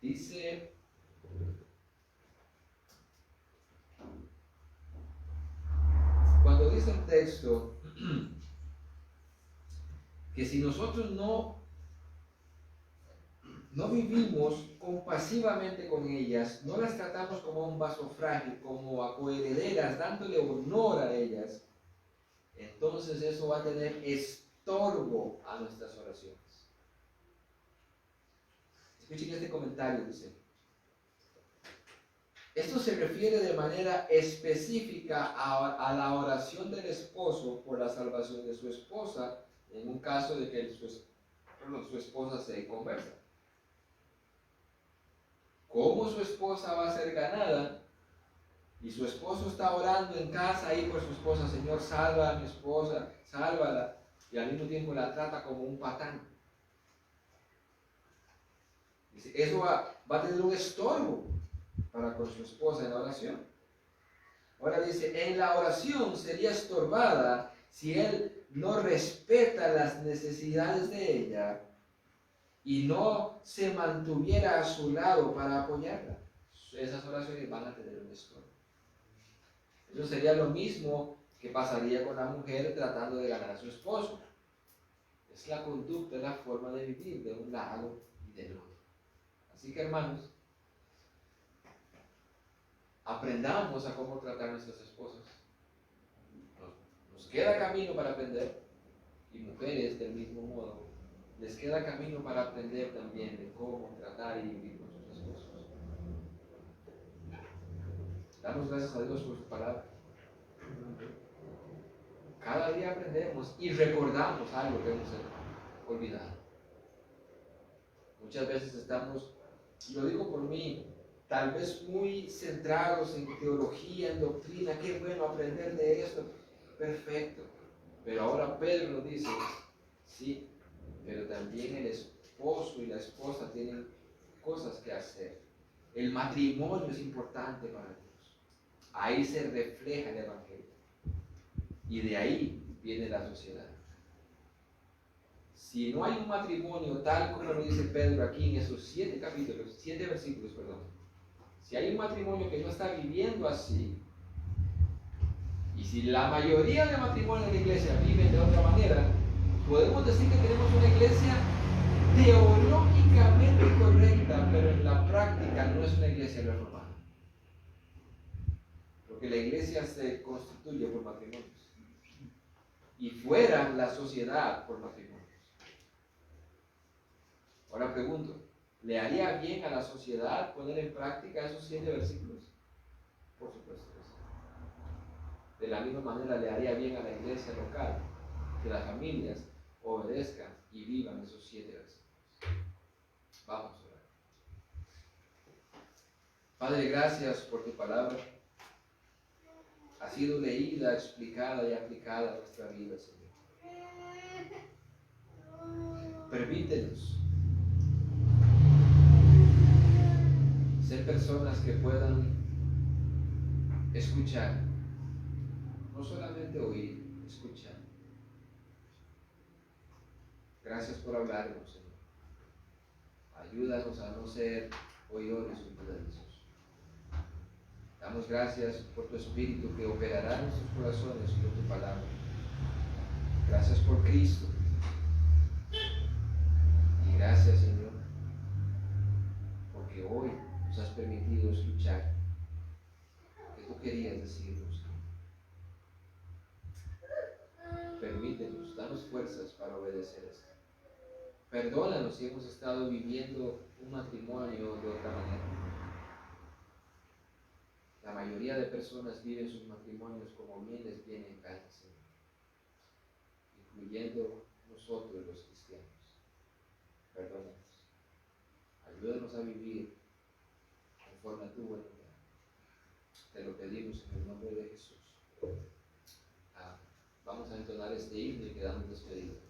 Dice, cuando dice el texto que si nosotros no vivimos compasivamente con ellas, no las tratamos como un vaso frágil, como a coherederas, dándole honor a ellas, entonces eso va a tener estorbo a nuestras oraciones. Escuchen este comentario, dice. Esto se refiere de manera específica a la oración del esposo por la salvación de su esposa, en un caso de que su esposa se conversa. ¿Cómo su esposa va a ser ganada? Y su esposo está orando en casa ahí por su esposa, Señor, salva a mi esposa, sálvala, y al mismo tiempo la trata como un patán. Dice, eso va a tener un estorbo para con su esposa en la oración. Ahora dice, en la oración sería estorbada si él no respeta las necesidades de ella y no se mantuviera a su lado para apoyarla. Esas oraciones van a tener un estorbo. Eso sería lo mismo que pasaría con la mujer tratando de ganar a su esposo. Es la conducta, la forma de vivir de un lado y del otro. Así que, hermanos, aprendamos a cómo tratar a nuestras esposas. Nos queda camino para aprender, y mujeres del mismo modo, les queda camino para aprender también de cómo tratar y vivir con sus esposos. Damos gracias a Dios por su palabra. Cada día aprendemos y recordamos algo que hemos olvidado. Muchas veces estamos, lo digo por mí, tal vez muy centrados en teología, en doctrina. Qué bueno aprender de esto. Perfecto. Pero ahora Pedro nos dice, sí, pero también el esposo y la esposa tienen cosas que hacer. El matrimonio es importante para Dios. Ahí se refleja el Evangelio. Y de ahí viene la sociedad. Si no hay un matrimonio tal como lo dice Pedro aquí en esos 7 versículos, Si hay un matrimonio que no está viviendo así, y si la mayoría de matrimonios en la iglesia viven de otra manera, podemos decir que tenemos una iglesia teológicamente correcta, pero en la práctica no es una iglesia reformada. Porque la iglesia se constituye por matrimonios. Y fuera la sociedad por matrimonios. Ahora pregunto, ¿le haría bien a la sociedad poner en práctica esos 7 versículos? Por supuesto que sí. De la misma manera le haría bien a la iglesia local que las familias obedezcan y vivan esos 7 versículos. Vamos a orar. Padre, gracias por tu palabra. Ha sido leída, explicada y aplicada a nuestra vida, Señor. Permítenos ser personas que puedan escuchar, no solamente oír, escuchar. Gracias por hablarnos, Señor. Ayúdanos a no ser oidores olvidadizos. Damos gracias por tu Espíritu que operará en nuestros corazones con tu palabra. Gracias por Cristo. Y gracias, Señor, porque hoy nos has permitido escuchar lo que tú querías decirnos. Permítenos, danos fuerzas para obedecer esto. Perdónanos si hemos estado viviendo un matrimonio de otra manera. La mayoría de personas viven sus matrimonios como bien les viene en gana, Señor, incluyendo nosotros los cristianos. Perdónanos. Ayúdanos a vivir conforme a tu voluntad. Te lo pedimos en el nombre de Jesús. Amén. Vamos a entonar este himno y quedamos despedidos.